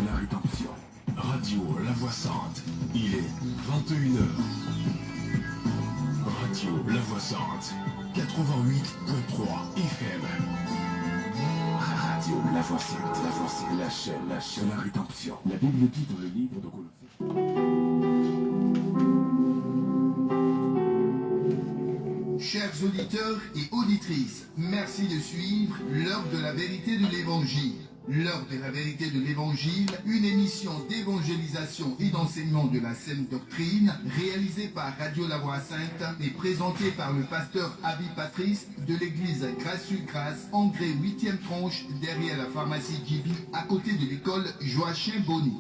la rédemption. Radio La Voix Sainte, il est 21h. Radio La Voix Sainte, 88.3 FM. Radio La Voix Sainte, la chaîne de la rédemption. La Bible dit dans le livre de Colossiens. Chers auditeurs et auditrices, merci de suivre l'heure de la vérité de l'Évangile. L'heure de la vérité de l'Évangile, une émission d'évangélisation et d'enseignement de la saine doctrine, réalisée par Radio La Voix Sainte et présentée par le pasteur Abi Patrice de l'église Grâce-sur-Grâce, Engrais 8e tranche, derrière la pharmacie Gibi, à côté de l'école Joachim Bonny.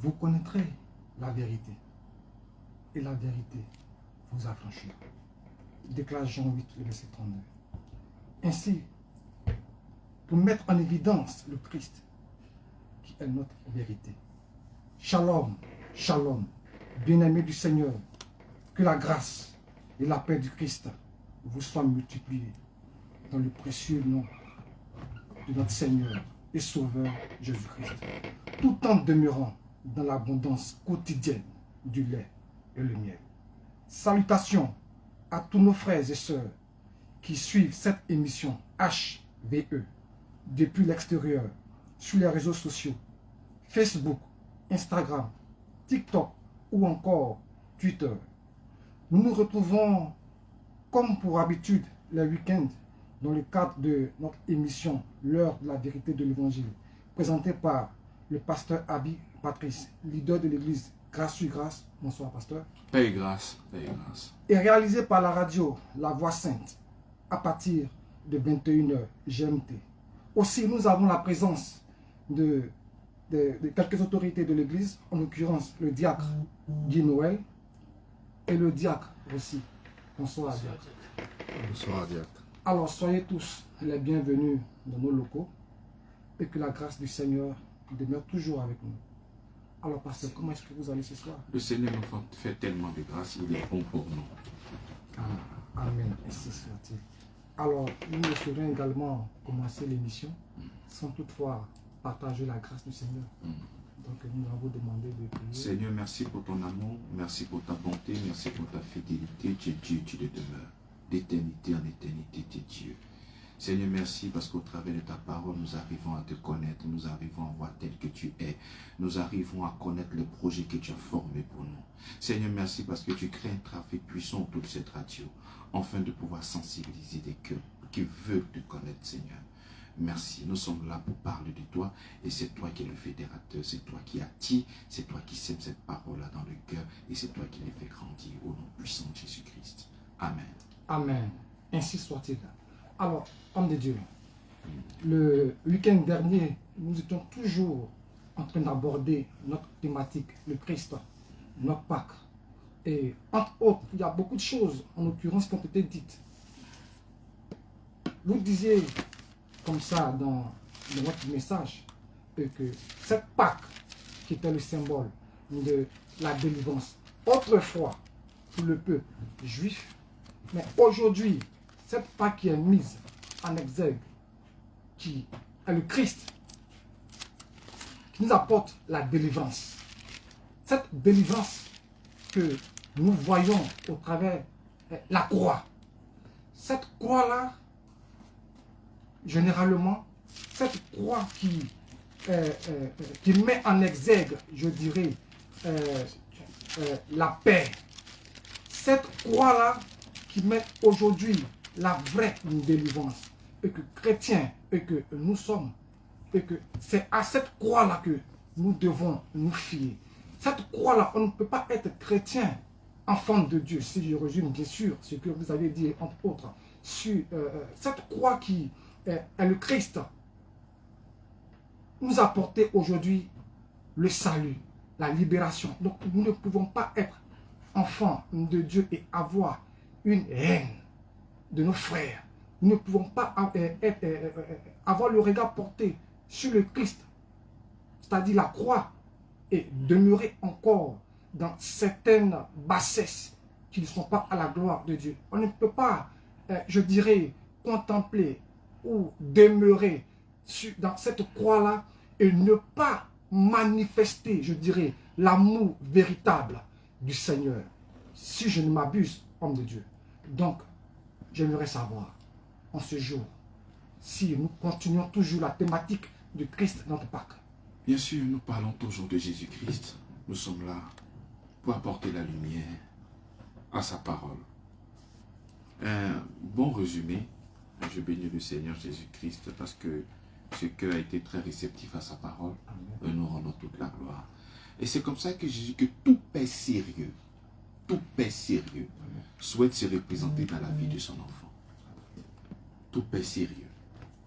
Vous connaîtrez la vérité, et la vérité vous affranchira. Déclare Jean 8, verset 39. Ainsi, pour mettre en évidence le Christ, qui est notre vérité. Shalom, shalom, bien-aimés du Seigneur, que la grâce et la paix du Christ vous soient multipliées dans le précieux nom de notre Seigneur et Sauveur Jésus-Christ, tout en demeurant dans l'abondance quotidienne du lait et le miel. Salutations à tous nos frères et sœurs qui suivent cette émission HVE depuis l'extérieur sur les réseaux sociaux, Facebook, Instagram, TikTok ou encore Twitter. Nous nous retrouvons comme pour habitude les week-ends dans le cadre de notre émission L'heure de la vérité de l'Évangile, présentée par le pasteur Abi Patrice, leader de l'église Grâce-sur-Grâce. Bonsoir, pasteur. Paix et grâce, paix et grâce. Et réalisé par la radio La Voix Sainte à partir de 21h GMT. Aussi, nous avons la présence de quelques autorités de l'église, en l'occurrence le diacre Guy Noël et le diacre aussi. Bonsoir, diacre. Bonsoir, diacre. Alors, soyez tous les bienvenus dans nos locaux et que la grâce du Seigneur demeure toujours avec nous. Alors, pasteur, comment est-ce que vous allez ce soir? Le Seigneur nous fait tellement de grâce, il est bon pour nous. Amen, ainsi soit-il. Alors, nous ne saurions également commencer l'émission sans toutefois partager la grâce du Seigneur. Donc, nous allons vous demander de prier. Seigneur, merci pour ton amour, merci pour ta bonté, merci pour ta fidélité. Tu es Dieu, tu le demeures. D'éternité en éternité, tu es Dieu. Seigneur, merci parce qu'au travers de ta parole, nous arrivons à te connaître, nous arrivons à voir tel que tu es. Nous arrivons à connaître le projet que tu as formé pour nous. Seigneur, merci parce que tu crées un trafic puissant autour de cette radio, afin de pouvoir sensibiliser des cœurs qui veulent te connaître, Seigneur. Merci, nous sommes là pour parler de toi et c'est toi qui es le fédérateur, c'est toi qui attire, c'est toi qui sème cette parole-là dans le cœur et c'est toi qui les fait grandir au nom puissant de Jésus-Christ. Amen. Amen. Ainsi soit-il. Alors, homme de Dieu, le week-end dernier, nous étions toujours en train d'aborder notre thématique, le Christ, notre Pâques. Et entre autres, il y a beaucoup de choses, en l'occurrence, qui ont été dites. Vous disiez, comme ça, dans votre message, que cette Pâques, qui était le symbole de la délivrance, autrefois, pour le peuple juif, mais aujourd'hui, cette Pâques qui est mise en exergue, qui est le Christ, qui nous apporte la délivrance. Cette délivrance que nous voyons au travers la croix. Cette croix-là, généralement, cette croix qui met en exergue, je dirais, la paix. Cette croix-là qui mène aujourd'hui la vraie délivrance. Et que chrétiens, et que nous sommes, et que c'est à cette croix-là que nous devons nous fier. Cette croix-là, on ne peut pas être chrétien, enfant de Dieu, si je résume bien sûr ce que vous avez dit, entre autres, sur cette croix qui est le Christ, nous a apporté aujourd'hui le salut, la libération. Donc nous ne pouvons pas être enfants de Dieu et avoir une haine de nos frères. Nous ne pouvons pas avoir le regard porté sur le Christ, c'est-à-dire la croix, et demeurer encore dans certaines bassesses qui ne sont pas à la gloire de Dieu. On ne peut pas, je dirais, contempler ou demeurer dans cette croix-là et ne pas manifester, je dirais, l'amour véritable du Seigneur. Si je ne m'abuse, homme de Dieu. Donc, j'aimerais savoir, en ce jour, si nous continuons toujours la thématique de Christ dans notre Pâques. Bien sûr, nous parlons toujours de Jésus-Christ. Nous sommes là pour apporter la lumière à sa parole. Un bon résumé. Je bénis le Seigneur Jésus-Christ parce que ce cœur a été très réceptif à sa parole. Et nous rendons toute la gloire. Et c'est comme ça que je dis que tout père sérieux, souhaite se représenter dans la vie de son enfant. Tout père sérieux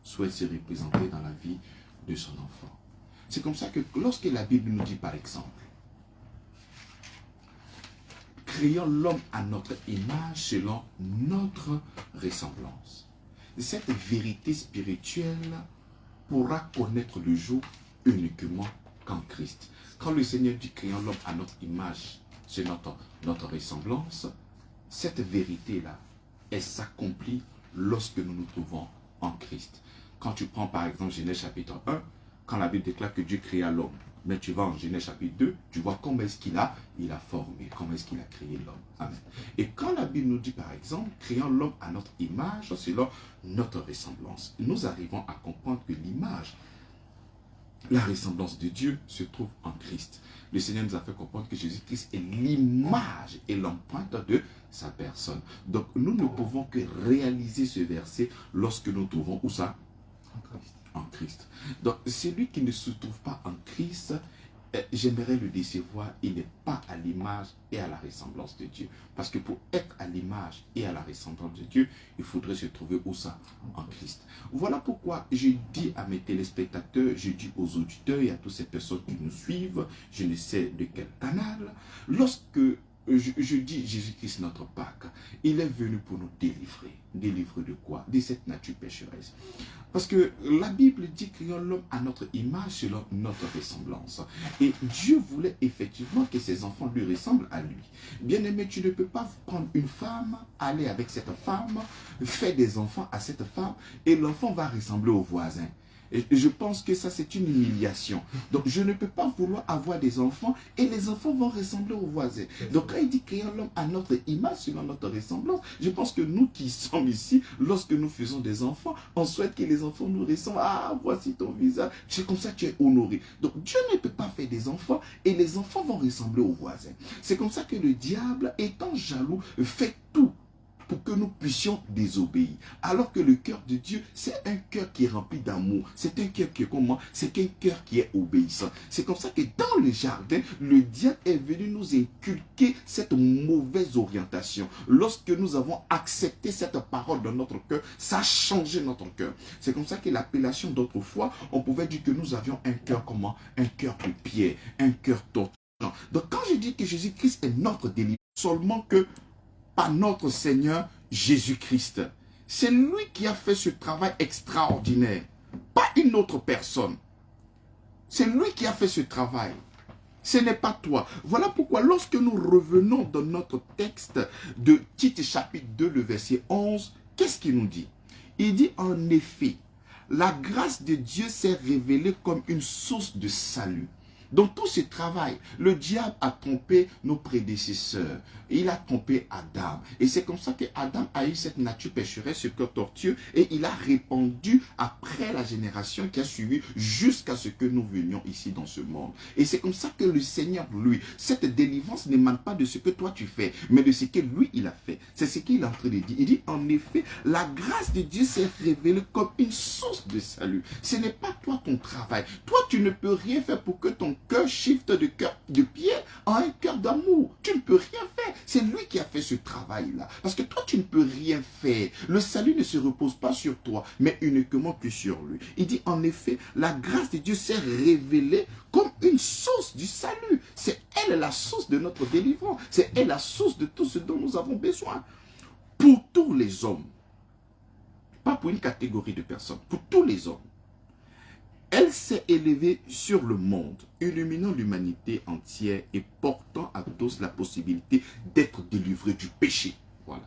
souhaite se représenter dans la vie de son enfant. C'est comme ça que lorsque la Bible nous dit par exemple, créons l'homme à notre image selon notre ressemblance. Cette vérité spirituelle pourra connaître le jour uniquement qu'en Christ. Quand le Seigneur dit créons l'homme à notre image selon notre ressemblance, cette vérité-là, elle s'accomplit lorsque nous nous trouvons en Christ. Quand tu prends par exemple Genèse chapitre 1, quand la Bible déclare que Dieu créa l'homme, mais tu vas en Genèse chapitre 2, tu vois comment est-ce qu'il a formé, comment est-ce qu'il a créé l'homme. Amen. Et quand la Bible nous dit par exemple, créons l'homme à notre image, selon notre ressemblance, nous arrivons à comprendre que l'image, la ressemblance de Dieu se trouve en Christ. Le Seigneur nous a fait comprendre que Jésus-Christ est l'image et l'empreinte de sa personne. Donc nous ne pouvons que réaliser ce verset lorsque nous trouvons où ça? En Christ. En Christ. Donc celui qui ne se trouve pas en Christ, j'aimerais le décevoir, il n'est pas à l'image et à la ressemblance de Dieu. Parce que pour être à l'image et à la ressemblance de Dieu, il faudrait se trouver où ça? En Christ. Voilà pourquoi je dis à mes téléspectateurs, je dis aux auditeurs et à toutes ces personnes qui nous suivent, je ne sais de quel canal, lorsque je dis Jésus-Christ notre Pâques, il est venu pour nous délivrer. Délivrer de quoi? De cette nature pécheresse. Parce que la Bible dit créons l'homme à notre image selon notre ressemblance. Et Dieu voulait effectivement que ses enfants lui ressemblent à lui. Bien-aimé, tu ne peux pas prendre une femme, aller avec cette femme, faire des enfants à cette femme, et l'enfant va ressembler au voisin. Et je pense que ça, c'est une humiliation. Donc, je ne peux pas vouloir avoir des enfants et les enfants vont ressembler aux voisins. Donc, quand il dit créons l'homme à notre image, selon notre ressemblance, je pense que nous qui sommes ici, lorsque nous faisons des enfants, on souhaite que les enfants nous ressemblent. Ah, voici ton visage. C'est comme ça que tu es honoré. Donc, Dieu ne peut pas faire des enfants et les enfants vont ressembler aux voisins. C'est comme ça que le diable, étant jaloux, fait tout pour que nous puissions désobéir. Alors que le cœur de Dieu, c'est un cœur qui est rempli d'amour. C'est un cœur qui est comment? C'est un cœur qui est obéissant. C'est comme ça que dans le jardin, le diable est venu nous inculquer cette mauvaise orientation. Lorsque nous avons accepté cette parole dans notre cœur, ça a changé notre cœur. C'est comme ça que l'appellation d'autrefois, on pouvait dire que nous avions un cœur comment? Un cœur de pierre, un cœur torturant. Donc quand je dis que Jésus-Christ est notre délivrance, seulement que par notre Seigneur Jésus-Christ. C'est lui qui a fait ce travail extraordinaire, pas une autre personne. C'est lui qui a fait ce travail. Ce n'est pas toi. Voilà pourquoi lorsque nous revenons dans notre texte de Tite chapitre 2, le verset 11, qu'est-ce qu'il nous dit? Il dit en effet, la grâce de Dieu s'est révélée comme une source de salut Dans tout ce travail, le diable a trompé nos prédécesseurs. Il a trompé Adam. Et c'est comme ça que Adam a eu cette nature pécheresse, ce cœur tortueux, et il a répandu après la génération qui a suivi jusqu'à ce que nous venions ici dans ce monde. Et c'est comme ça que le Seigneur, lui, cette délivrance n'émane pas de ce que toi tu fais, mais de ce que lui, il a fait. C'est ce qu'il est en train de dire. Il dit, en effet, la grâce de Dieu s'est révélée comme une source de salut. Ce n'est pas toi ton travail. Toi, tu ne peux rien faire pour que ton cœur shift de cœur de pierre en un cœur d'amour. Tu ne peux rien faire. C'est lui qui a fait ce travail-là. Parce que toi, tu ne peux rien faire. Le salut ne se repose pas sur toi, mais uniquement que sur lui. Il dit, en effet, la grâce de Dieu s'est révélée comme une source du salut. C'est elle la source de notre délivrance. C'est elle la source de tout ce dont nous avons besoin. Pour tous les hommes. Pas pour une catégorie de personnes. Pour tous les hommes. Elle s'est élevée sur le monde, illuminant l'humanité entière et portant à tous la possibilité d'être délivré du péché. Voilà.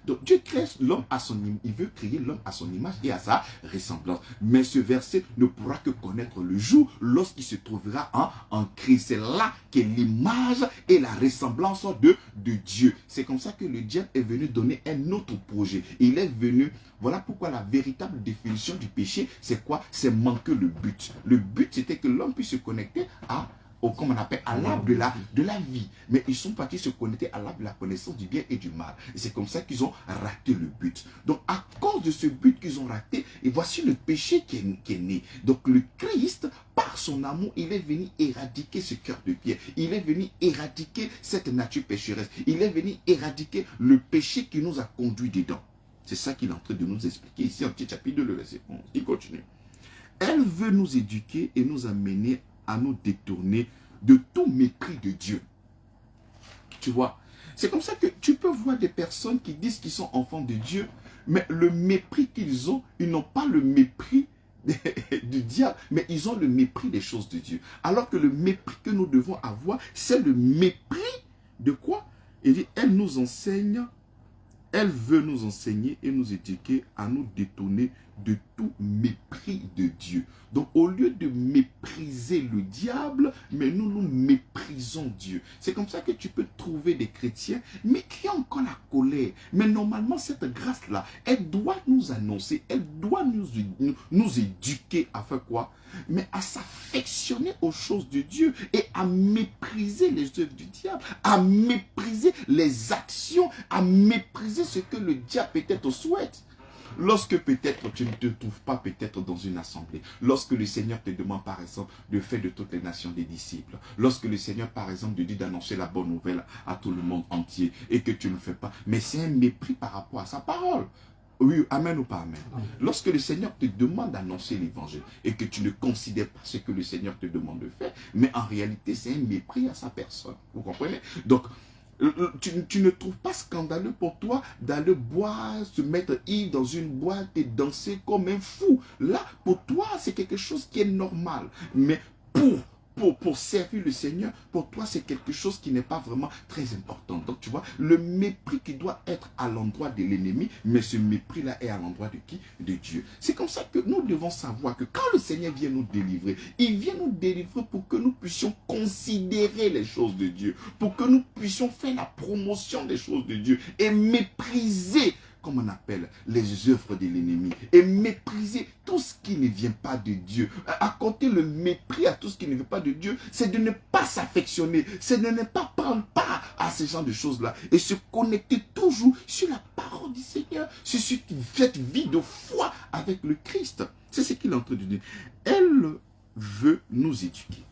Donc Dieu crée l'homme à son image, il veut créer l'homme à son image et à sa ressemblance. Mais ce verset ne pourra que connaître le jour lorsqu'il se trouvera en Christ. C'est là qu'est l'image et la ressemblance de Dieu. C'est comme ça que le diable est venu donner un autre projet. Il est venu, voilà pourquoi la véritable définition du péché, c'est quoi? C'est manquer le but. Le but, c'était que l'homme puisse se connecter comme on appelle, à l'arbre de la vie. Mais ils sont partis se connecter à l'arbre de la connaissance du bien et du mal. Et c'est comme ça qu'ils ont raté le but. Donc, à cause de ce but qu'ils ont raté, et voici le péché qui est né. Donc, le Christ, par son amour, il est venu éradiquer ce cœur de pierre. Il est venu éradiquer cette nature pécheresse. Il est venu éradiquer le péché qui nous a conduits dedans. C'est ça qu'il est en train de nous expliquer ici, en petit chapitre 2, le verset 11. Il continue. Elle veut nous éduquer et nous amener à nous détourner de tout mépris de Dieu. Tu vois, c'est comme ça que tu peux voir des personnes qui disent qu'ils sont enfants de Dieu, mais le mépris qu'ils ont, ils n'ont pas le mépris du diable, mais ils ont le mépris des choses de Dieu. Alors que le mépris que nous devons avoir, c'est le mépris de quoi? Il dit, elle nous enseigne, elle veut nous enseigner et nous éduquer à nous détourner de tout mépris de Dieu. Donc, au lieu de mépriser le diable, mais nous méprisons Dieu. C'est comme ça que tu peux trouver des chrétiens, mais qui ont encore la colère. Mais normalement, cette grâce-là, elle doit nous annoncer, elle doit nous éduquer à faire quoi? Mais à s'affectionner aux choses de Dieu et à mépriser les œuvres du diable, à mépriser les actions, à mépriser ce que le diable peut-être souhaite. Lorsque peut-être tu ne te trouves pas peut-être dans une assemblée, lorsque le Seigneur te demande par exemple de faire de toutes les nations des disciples, lorsque le Seigneur par exemple te dit d'annoncer la bonne nouvelle à tout le monde entier et que tu ne le fais pas, mais c'est un mépris par rapport à sa parole. Oui, amen ou pas amen. Lorsque le Seigneur te demande d'annoncer l'évangile et que tu ne considères pas ce que le Seigneur te demande de faire, mais en réalité c'est un mépris à sa personne. Vous comprenez? Donc, tu ne trouves pas scandaleux pour toi d'aller boire, se mettre ivre dans une boîte et danser comme un fou. Là, pour toi, c'est quelque chose qui est normal. Mais pour servir le Seigneur, pour toi, c'est quelque chose qui n'est pas vraiment très important. Donc, tu vois, le mépris qui doit être à l'endroit de l'ennemi, mais ce mépris-là est à l'endroit de qui? De Dieu. C'est comme ça que nous devons savoir que quand le Seigneur vient nous délivrer, il vient nous délivrer pour que nous puissions considérer les choses de Dieu, pour que nous puissions faire la promotion des choses de Dieu et mépriser, comme on appelle, les œuvres de l'ennemi, et mépriser tout ce qui ne vient pas de Dieu. Accorder le mépris à tout ce qui ne vient pas de Dieu, c'est de ne pas s'affectionner, c'est de ne pas prendre part à ce genre de choses-là, et se connecter toujours sur la parole du Seigneur, sur cette vie de foi avec le Christ. C'est ce qu'il est en train de dire. Elle veut nous éduquer.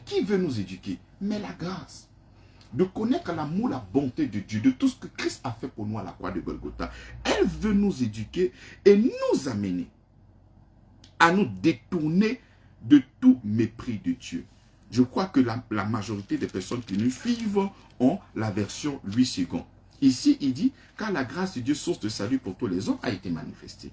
Qui veut nous éduquer? Mais la grâce. De connaître l'amour, la bonté de Dieu, de tout ce que Christ a fait pour nous à la croix de Golgotha. Elle veut nous éduquer et nous amener à nous détourner de tout mépris de Dieu. Je crois que la majorité des personnes qui nous suivent ont la version 8 secondes. Ici, il dit, car la grâce de Dieu, source de salut pour tous les hommes, a été manifestée.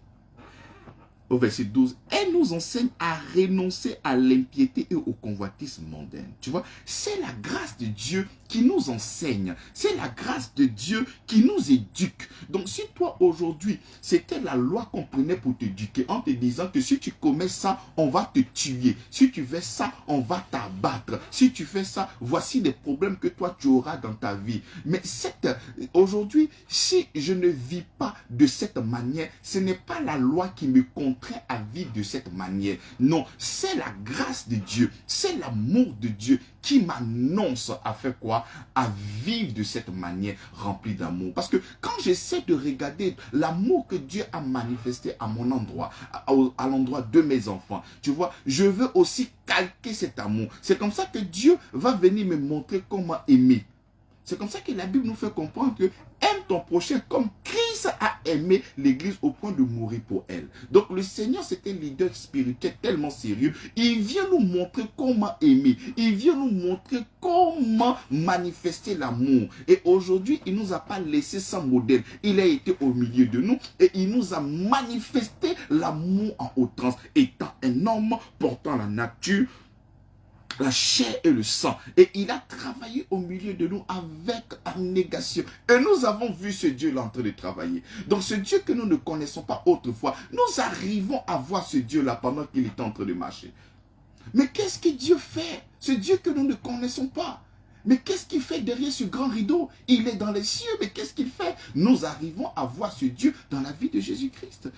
au verset 12, elle nous enseigne à renoncer à l'impiété et aux convoitises mondaines. Tu vois, c'est la grâce de Dieu qui nous enseigne. C'est la grâce de Dieu qui nous éduque. Donc si toi aujourd'hui, c'était la loi qu'on prenait pour t'éduquer en te disant que si tu commets ça, on va te tuer. Si tu fais ça, on va t'abattre. Si tu fais ça, voici les problèmes que toi tu auras dans ta vie. Mais aujourd'hui, si je ne vis pas de cette manière, ce n'est pas la loi qui me contraint à vivre de cette manière. Non, c'est la grâce de Dieu, c'est l'amour de Dieu qui m'annonce à faire quoi? À vivre de cette manière remplie d'amour. Parce que quand j'essaie de regarder l'amour que Dieu a manifesté à mon endroit, à l'endroit de mes enfants, tu vois, je veux aussi calquer cet amour. C'est comme ça que Dieu va venir me montrer comment aimer. C'est comme ça que la Bible nous fait comprendre que aime ton prochain comme Christ a aimé l'Église au point de mourir pour elle. Donc le Seigneur, c'est un leader spirituel tellement sérieux. Il vient nous montrer comment aimer. Il vient nous montrer comment manifester l'amour. Et aujourd'hui, il ne nous a pas laissé sans modèle. Il a été au milieu de nous et il nous a manifesté l'amour en outrance, étant un homme portant la nature, la chair et le sang. Et il a travaillé au milieu de nous avec abnégation. Et nous avons vu ce Dieu-là en train de travailler. Donc ce Dieu que nous ne connaissons pas autrefois, nous arrivons à voir ce Dieu-là pendant qu'il est en train de marcher. Mais qu'est-ce que Dieu fait? Ce Dieu que nous ne connaissons pas. Mais qu'est-ce qu'il fait derrière ce grand rideau? Il est dans les cieux, mais qu'est-ce qu'il fait? Nous arrivons à voir ce Dieu dans la vie de Jésus-Christ.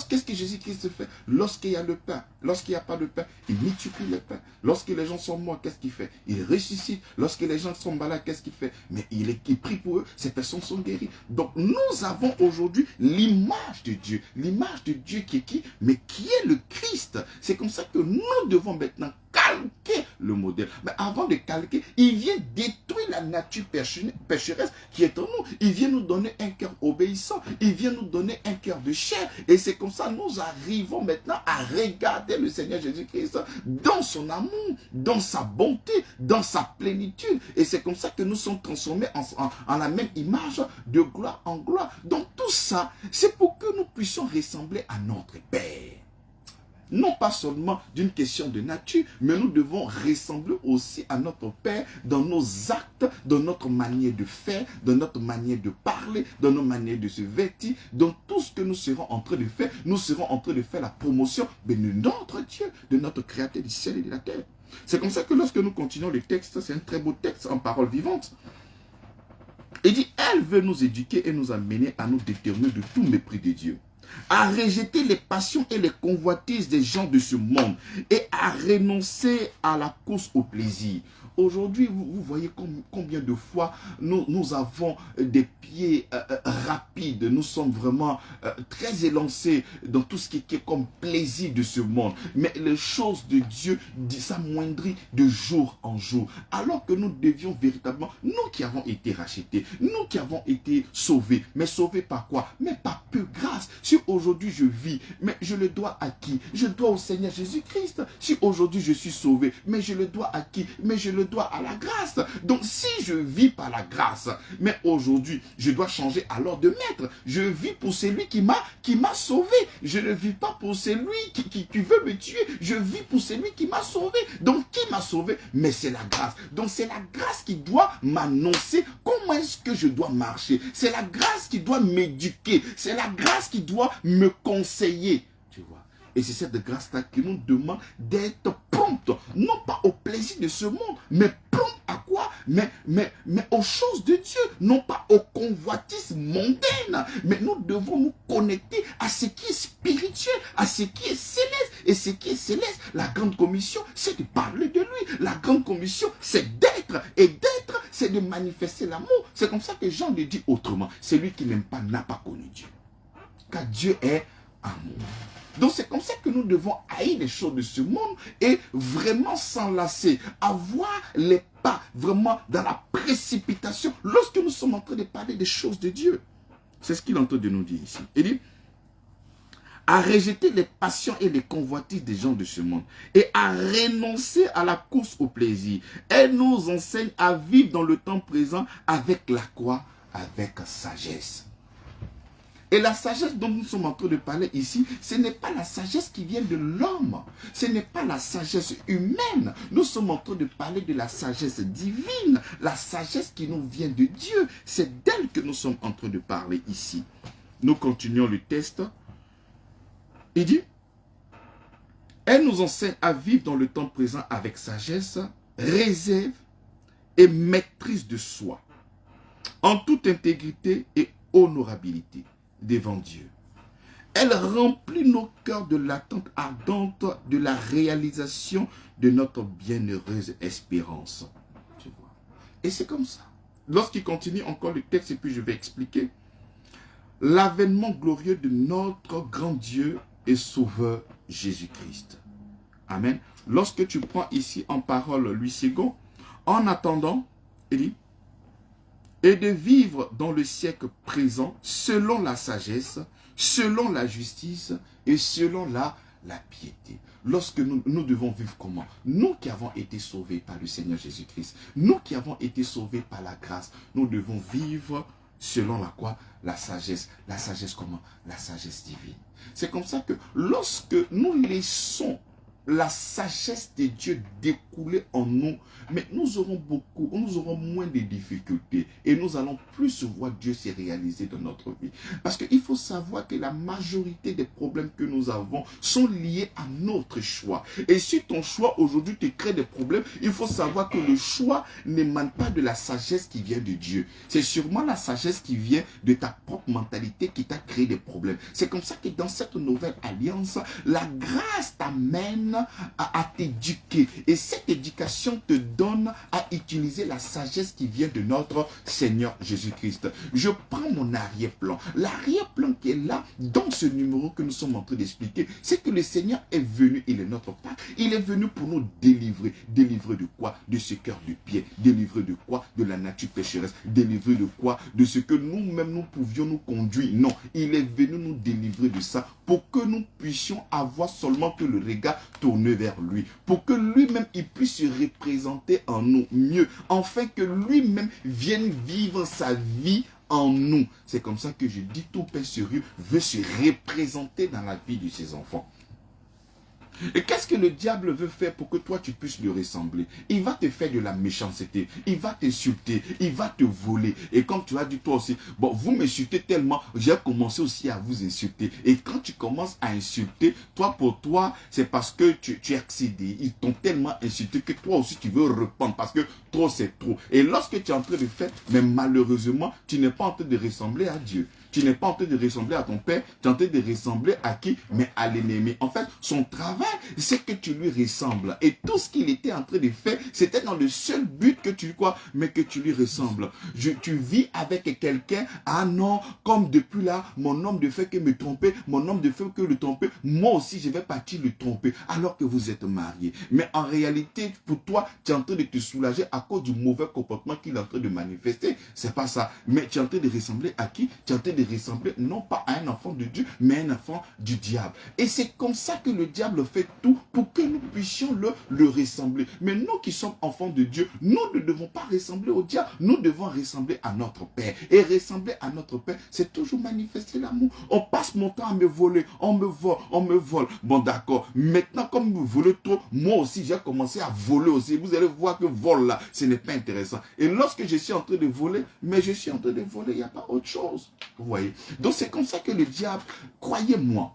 Qu'est-ce que Jésus-Christ fait? Lorsqu'il y a le pain, lorsqu'il n'y a pas de pain, il multiplie le pain. Lorsque les gens sont morts, qu'est-ce qu'il fait? Il ressuscite. Lorsque les gens sont malades, qu'est-ce qu'il fait? Mais il prie pour eux, ces personnes sont guéries. Donc nous avons aujourd'hui l'image de Dieu. L'image de Dieu qui est qui? Mais qui est le Christ. C'est comme ça que nous devons maintenant calquer le modèle. Mais avant de calquer, il vient détruire la nature pécheresse qui est en nous. Il vient nous donner un cœur obéissant. Il vient nous donner un cœur de chair. Et c'est comme ça que nous arrivons maintenant à regarder le Seigneur Jésus-Christ dans son amour, dans sa bonté, dans sa plénitude. Et c'est comme ça que nous sommes transformés en la même image de gloire en gloire. Donc tout ça, c'est pour que nous puissions ressembler à notre Père. Non pas seulement d'une question de nature, mais nous devons ressembler aussi à notre Père dans nos actes, dans notre manière de faire, dans notre manière de parler, dans nos manières de se vêtir. Dans tout ce que nous serons en train de faire, nous serons en train de faire la promotion de notre Dieu, de notre Créateur du ciel et de la terre. C'est comme ça que lorsque nous continuons le texte, c'est un très beau texte en parole vivante. Il dit, elle veut nous éduquer et nous amener à nous détourner de tout mépris de Dieu, à rejeter les passions et les convoitises des gens de ce monde et à renoncer à la course au plaisir. Aujourd'hui, vous voyez combien de fois nous avons des pieds rapides. Nous sommes vraiment très élancés dans tout ce qui est comme plaisir de ce monde. Mais les choses de Dieu s'amoindrissent de jour en jour. Alors que nous devions véritablement, nous qui avons été rachetés, nous qui avons été sauvés. Mais sauvés par quoi? Mais par peu grâce. Si aujourd'hui je vis, mais je le dois à qui? Je dois au Seigneur Jésus-Christ. Si aujourd'hui je suis sauvé, mais je le dois à qui? Mais je le dois à la grâce. Donc si je vis par la grâce, mais aujourd'hui je dois changer alors de maître. Je vis pour celui qui m'a sauvé. Je ne vis pas pour celui qui veut me tuer. Je vis pour celui qui m'a sauvé. Donc qui m'a sauvé? Mais c'est la grâce. Donc c'est la grâce qui doit m'annoncer comment est-ce que je dois marcher. C'est la grâce qui doit m'éduquer. C'est la grâce qui doit me conseiller. Tu vois. Et c'est cette grâce-là qui nous demande d'être prompte, non pas au plaisir de ce monde, mais prompte à quoi? Mais aux choses de Dieu, non pas aux convoitises mondaines. Mais nous devons nous connecter à ce qui est spirituel, à ce qui est céleste. Et ce qui est céleste, la grande commission, c'est de parler de lui. La grande commission, c'est d'être. Et d'être, c'est de manifester l'amour. C'est comme ça que Jean le dit autrement. Celui qui n'aime pas n'a pas connu Dieu. Car Dieu est amour. Donc c'est comme ça que nous devons haïr les choses de ce monde et vraiment s'enlacer, avoir les pas vraiment dans la précipitation lorsque nous sommes en train de parler des choses de Dieu. C'est ce qu'il est en train de nous dire ici. Il dit, à rejeter les passions et les convoitises des gens de ce monde et à renoncer à la course au plaisir. Elle nous enseigne à vivre dans le temps présent avec la quoi? Avec sagesse. Et la sagesse dont nous sommes en train de parler ici, ce n'est pas la sagesse qui vient de l'homme. Ce n'est pas la sagesse humaine. Nous sommes en train de parler de la sagesse divine. La sagesse qui nous vient de Dieu. C'est d'elle que nous sommes en train de parler ici. Nous continuons le texte. Il dit, elle nous enseigne à vivre dans le temps présent avec sagesse, réserve et maîtrise de soi, en toute intégrité et honorabilité devant Dieu. Elle remplit nos cœurs de l'attente ardente de la réalisation de notre bienheureuse espérance. Tu vois. Et c'est comme ça. Lorsqu'il continue encore le texte, et puis je vais expliquer, l'avènement glorieux de notre grand Dieu et Sauveur Jésus-Christ. Amen. Lorsque tu prends ici en parole Louis Ségon, en attendant, il dit, et de vivre dans le siècle présent selon la sagesse, selon la justice et selon la piété. Lorsque nous devons vivre comment? Nous qui avons été sauvés par le Seigneur Jésus-Christ, nous qui avons été sauvés par la grâce, nous devons vivre selon la quoi? La sagesse. La sagesse comment? La sagesse divine. C'est comme ça que lorsque nous laissons la sagesse de Dieu découler en nous, mais nous aurons moins de difficultés et nous allons plus voir Dieu se réaliser dans notre vie. Parce qu'il faut savoir que la majorité des problèmes que nous avons sont liés à notre choix. Et si ton choix aujourd'hui te crée des problèmes, il faut savoir que le choix n'émane pas de la sagesse qui vient de Dieu. C'est sûrement la sagesse qui vient de ta propre mentalité qui t'a créé des problèmes. C'est comme ça que dans cette nouvelle alliance, la grâce t'amène à t'éduquer. Et cette éducation te donne à utiliser la sagesse qui vient de notre Seigneur Jésus-Christ. Je prends mon arrière-plan. L'arrière-plan qui est là, dans ce numéro que nous sommes en train d'expliquer, c'est que le Seigneur est venu, il est notre Père. Il est venu pour nous délivrer. Délivrer de quoi? De ce cœur de pierre. Délivrer de quoi? De la nature pécheresse. Délivrer de quoi? De ce que nous-mêmes nous pouvions nous conduire. Non, il est venu nous délivrer de ça pour que nous puissions avoir seulement que le regard tourné vers lui, pour que lui-même il puisse se représenter en nous mieux, afin que lui-même vienne vivre sa vie en nous. C'est comme ça que je dis, tout Père sérieux veut se représenter dans la vie de ses enfants. Et qu'est-ce que le diable veut faire pour que toi tu puisses lui ressembler? Il va te faire de la méchanceté, il va t'insulter, il va te voler. Et comme tu as dit toi aussi, bon, vous m'insultez tellement, j'ai commencé aussi à vous insulter. Et quand tu commences à insulter, toi pour toi, c'est parce que tu es excédé. Ils t'ont tellement insulté que toi aussi tu veux répondre parce que trop c'est trop. Et lorsque tu es en train de faire, mais malheureusement, tu n'es pas en train de ressembler à Dieu. Tu n'es pas en train de ressembler à ton père, tu es en train de ressembler à qui? Mais à l'ennemi. En fait, son travail, c'est que tu lui ressembles. Et tout ce qu'il était en train de faire, c'était dans le seul but que tu quoi? Mais que tu lui ressembles. Tu vis avec quelqu'un, ah non, comme depuis là, mon homme de fait que me tromper, mon homme de fait que le tromper, moi aussi je vais partir le tromper, alors que vous êtes mariés. Mais en réalité, pour toi, tu es en train de te soulager à cause du mauvais comportement qu'il est en train de manifester. C'est pas ça. Mais tu es en train de ressembler à qui? Tu es en train de ressembler non pas à un enfant de Dieu, mais à un enfant du diable. Et c'est comme ça que le diable fait tout pour que nous puissions le ressembler. Mais nous qui sommes enfants de Dieu, nous ne devons pas ressembler au diable, nous devons ressembler à notre Père. Et ressembler à notre Père, c'est toujours manifester l'amour. On passe mon temps à me voler, on me vole, on me vole. Bon d'accord, maintenant comme vous volez trop, moi aussi j'ai commencé à voler aussi. Vous allez voir que vol là, ce n'est pas intéressant. Et lorsque je suis en train de voler, mais je suis en train de voler, il n'y a pas autre chose. Vous voyez? Donc c'est comme ça que le diable, croyez-moi,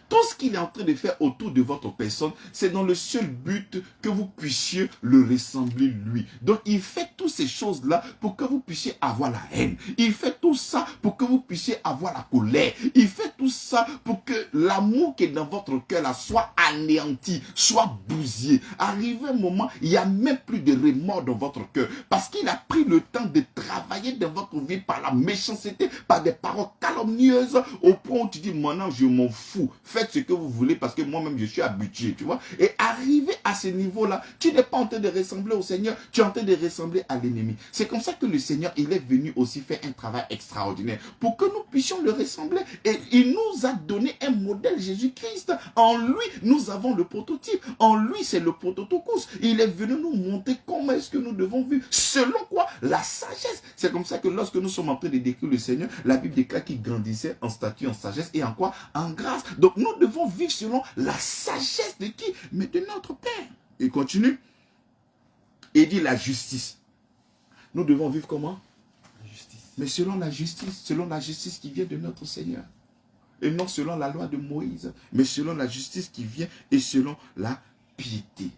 tout ce qu'il est en train de faire autour de votre personne, c'est dans le seul but que vous puissiez le ressembler lui. Donc il fait toutes ces choses-là pour que vous puissiez avoir la haine. Il fait tout ça pour que vous puissiez avoir la colère. Il fait tout ça pour que l'amour qui est dans votre cœur là soit anéanti, soit bousillé. Arrivé un moment, il n'y a même plus de remords dans votre cœur. Parce qu'il a pris le temps de travailler dans votre vie par la méchanceté, par des paroles calomnieuses, au point où tu dis, maintenant je m'en fous. Fais faites ce que vous voulez parce que moi-même je suis habitué, tu vois. Et arrivé à ce niveau-là, tu n'es pas en train de ressembler au Seigneur, tu es en train de ressembler à l'ennemi. C'est comme ça que le Seigneur, il est venu aussi faire un travail extraordinaire pour que nous puissions le ressembler. Et il nous a donné un modèle, Jésus-Christ. En lui, nous avons le prototype. En lui, c'est le prototokos. Il est venu nous montrer comment est-ce que nous devons vivre. Selon quoi? La sagesse. C'est comme ça que lorsque nous sommes en train de décrire le Seigneur, la Bible déclare qu'il grandissait en stature, en sagesse et en quoi? En grâce. Donc nous devons vivre selon la sagesse de qui? Mais de notre Père. Il continue. Et dit la justice. Nous devons vivre comment? La justice. Mais selon la justice qui vient de notre Seigneur. Et non selon la loi de Moïse, mais selon la justice qui vient et selon la piété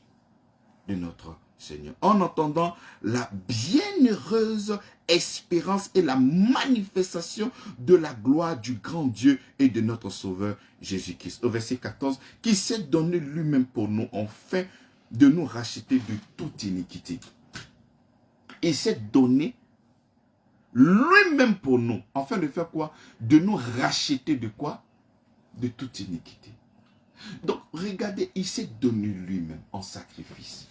de notre Seigneur. En entendant la bienheureuse espérance et la manifestation de la gloire du grand Dieu et de notre Sauveur Jésus-Christ. Au verset 14, qui s'est donné lui-même pour nous, afin de nous racheter de toute iniquité. Il s'est donné lui-même pour nous, afin de faire quoi? De nous racheter de quoi? De toute iniquité. Donc, regardez, il s'est donné lui-même en sacrifice.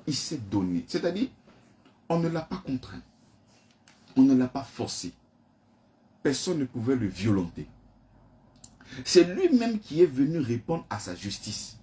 Il s'est donné. C'est-à-dire, on ne l'a pas contraint. On ne l'a pas forcé. Personne ne pouvait le violenter. C'est lui-même qui est venu répondre à sa justice.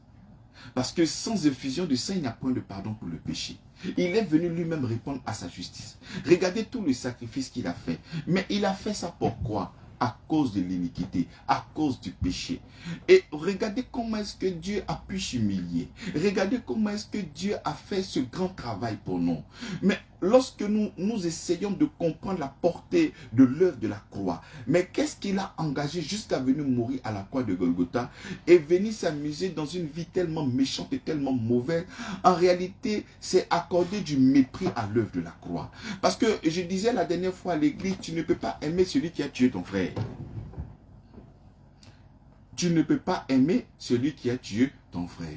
Parce que sans effusion de sang, il n'y a point de pardon pour le péché. Il est venu lui-même répondre à sa justice. Regardez tout le sacrifice qu'il a fait. Mais il a fait ça pourquoi? À cause de l'iniquité, à cause du péché. Et regardez comment est-ce que Dieu a pu s'humilier. Regardez comment est-ce que Dieu a fait ce grand travail pour nous. Mais lorsque nous essayons de comprendre la portée de l'œuvre de la croix, mais qu'est-ce qu'il a engagé jusqu'à venir mourir à la croix de Golgotha et venir s'amuser dans une vie tellement méchante et tellement mauvaise? En réalité, c'est accorder du mépris à l'œuvre de la croix. Parce que je disais la dernière fois à l'église, tu ne peux pas aimer celui qui a tué ton frère. Tu ne peux pas aimer celui qui a tué ton frère.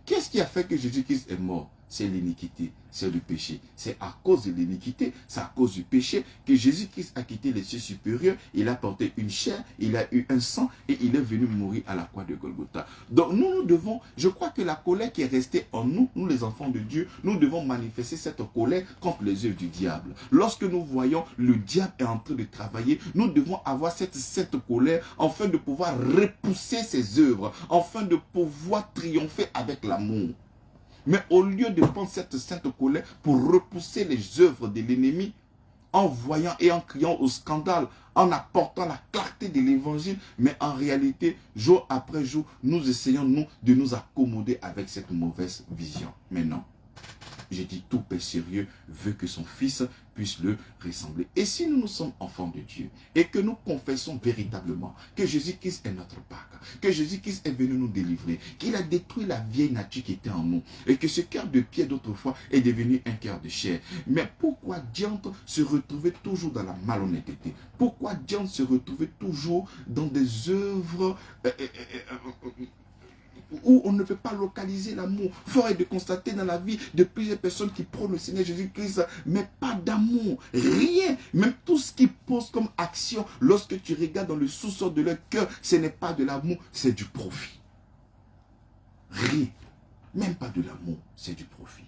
Qu'est-ce qui a fait que Jésus-Christ est mort? C'est l'iniquité, c'est le péché. C'est à cause de l'iniquité, c'est à cause du péché que Jésus-Christ a quitté les cieux supérieurs. Il a porté une chair, il a eu un sang et il est venu mourir à la croix de Golgotha. Donc nous devons, je crois que la colère qui est restée en nous, nous les enfants de Dieu, nous devons manifester cette colère contre les œuvres du diable. Lorsque nous voyons le diable est en train de travailler, nous devons avoir cette colère afin de pouvoir repousser ses œuvres, afin de pouvoir triompher avec l'amour. Mais au lieu de prendre cette sainte colère pour repousser les œuvres de l'ennemi, en voyant et en criant au scandale, en apportant la clarté de l'évangile, mais en réalité, jour après jour, nous essayons de nous accommoder avec cette mauvaise vision. Mais non. J'ai dit, tout Père sérieux veut que son Fils puisse le ressembler. Et si nous sommes enfants de Dieu et que nous confessons véritablement que Jésus-Christ est notre Pâque, que Jésus-Christ est venu nous délivrer, qu'il a détruit la vieille nature qui était en nous et que ce cœur de pierre d'autrefois est devenu un cœur de chair. Mais pourquoi diantre se retrouver toujours dans la malhonnêteté? Pourquoi diantre se retrouver toujours dans des œuvres où on ne peut pas localiser l'amour? Fort est de constater dans la vie de plusieurs personnes qui prônent le Seigneur Jésus-Christ, mais pas d'amour, rien. Même tout ce qu'ils posent comme action, lorsque tu regardes dans le sous-sol de leur cœur, ce n'est pas de l'amour, c'est du profit. Rien, même pas de l'amour, c'est du profit.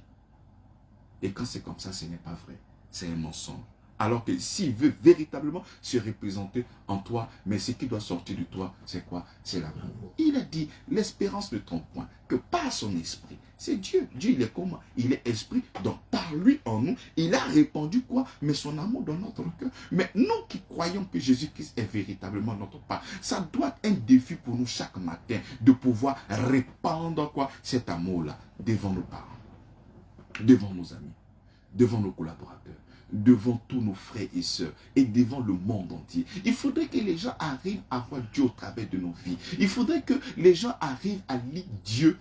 Et quand c'est comme ça, ce n'est pas vrai, c'est un mensonge. Alors que s'il veut véritablement se représenter en toi, mais ce qui doit sortir de toi, c'est quoi? C'est l'amour. Il a dit, l'espérance ne trompe point, que par son esprit, c'est Dieu. Dieu, il est comment? Il est esprit, donc par lui en nous, il a répandu quoi? Mais son amour dans notre cœur. Mais nous qui croyons que Jésus-Christ est véritablement notre Père, ça doit être un défi pour nous chaque matin de pouvoir répandre quoi? Cet amour-là devant nos parents, devant nos amis, devant nos collaborateurs, devant tous nos frères et sœurs et devant le monde entier. Il faudrait que les gens arrivent à voir Dieu au travers de nos vies. Il faudrait que les gens arrivent à lire Dieu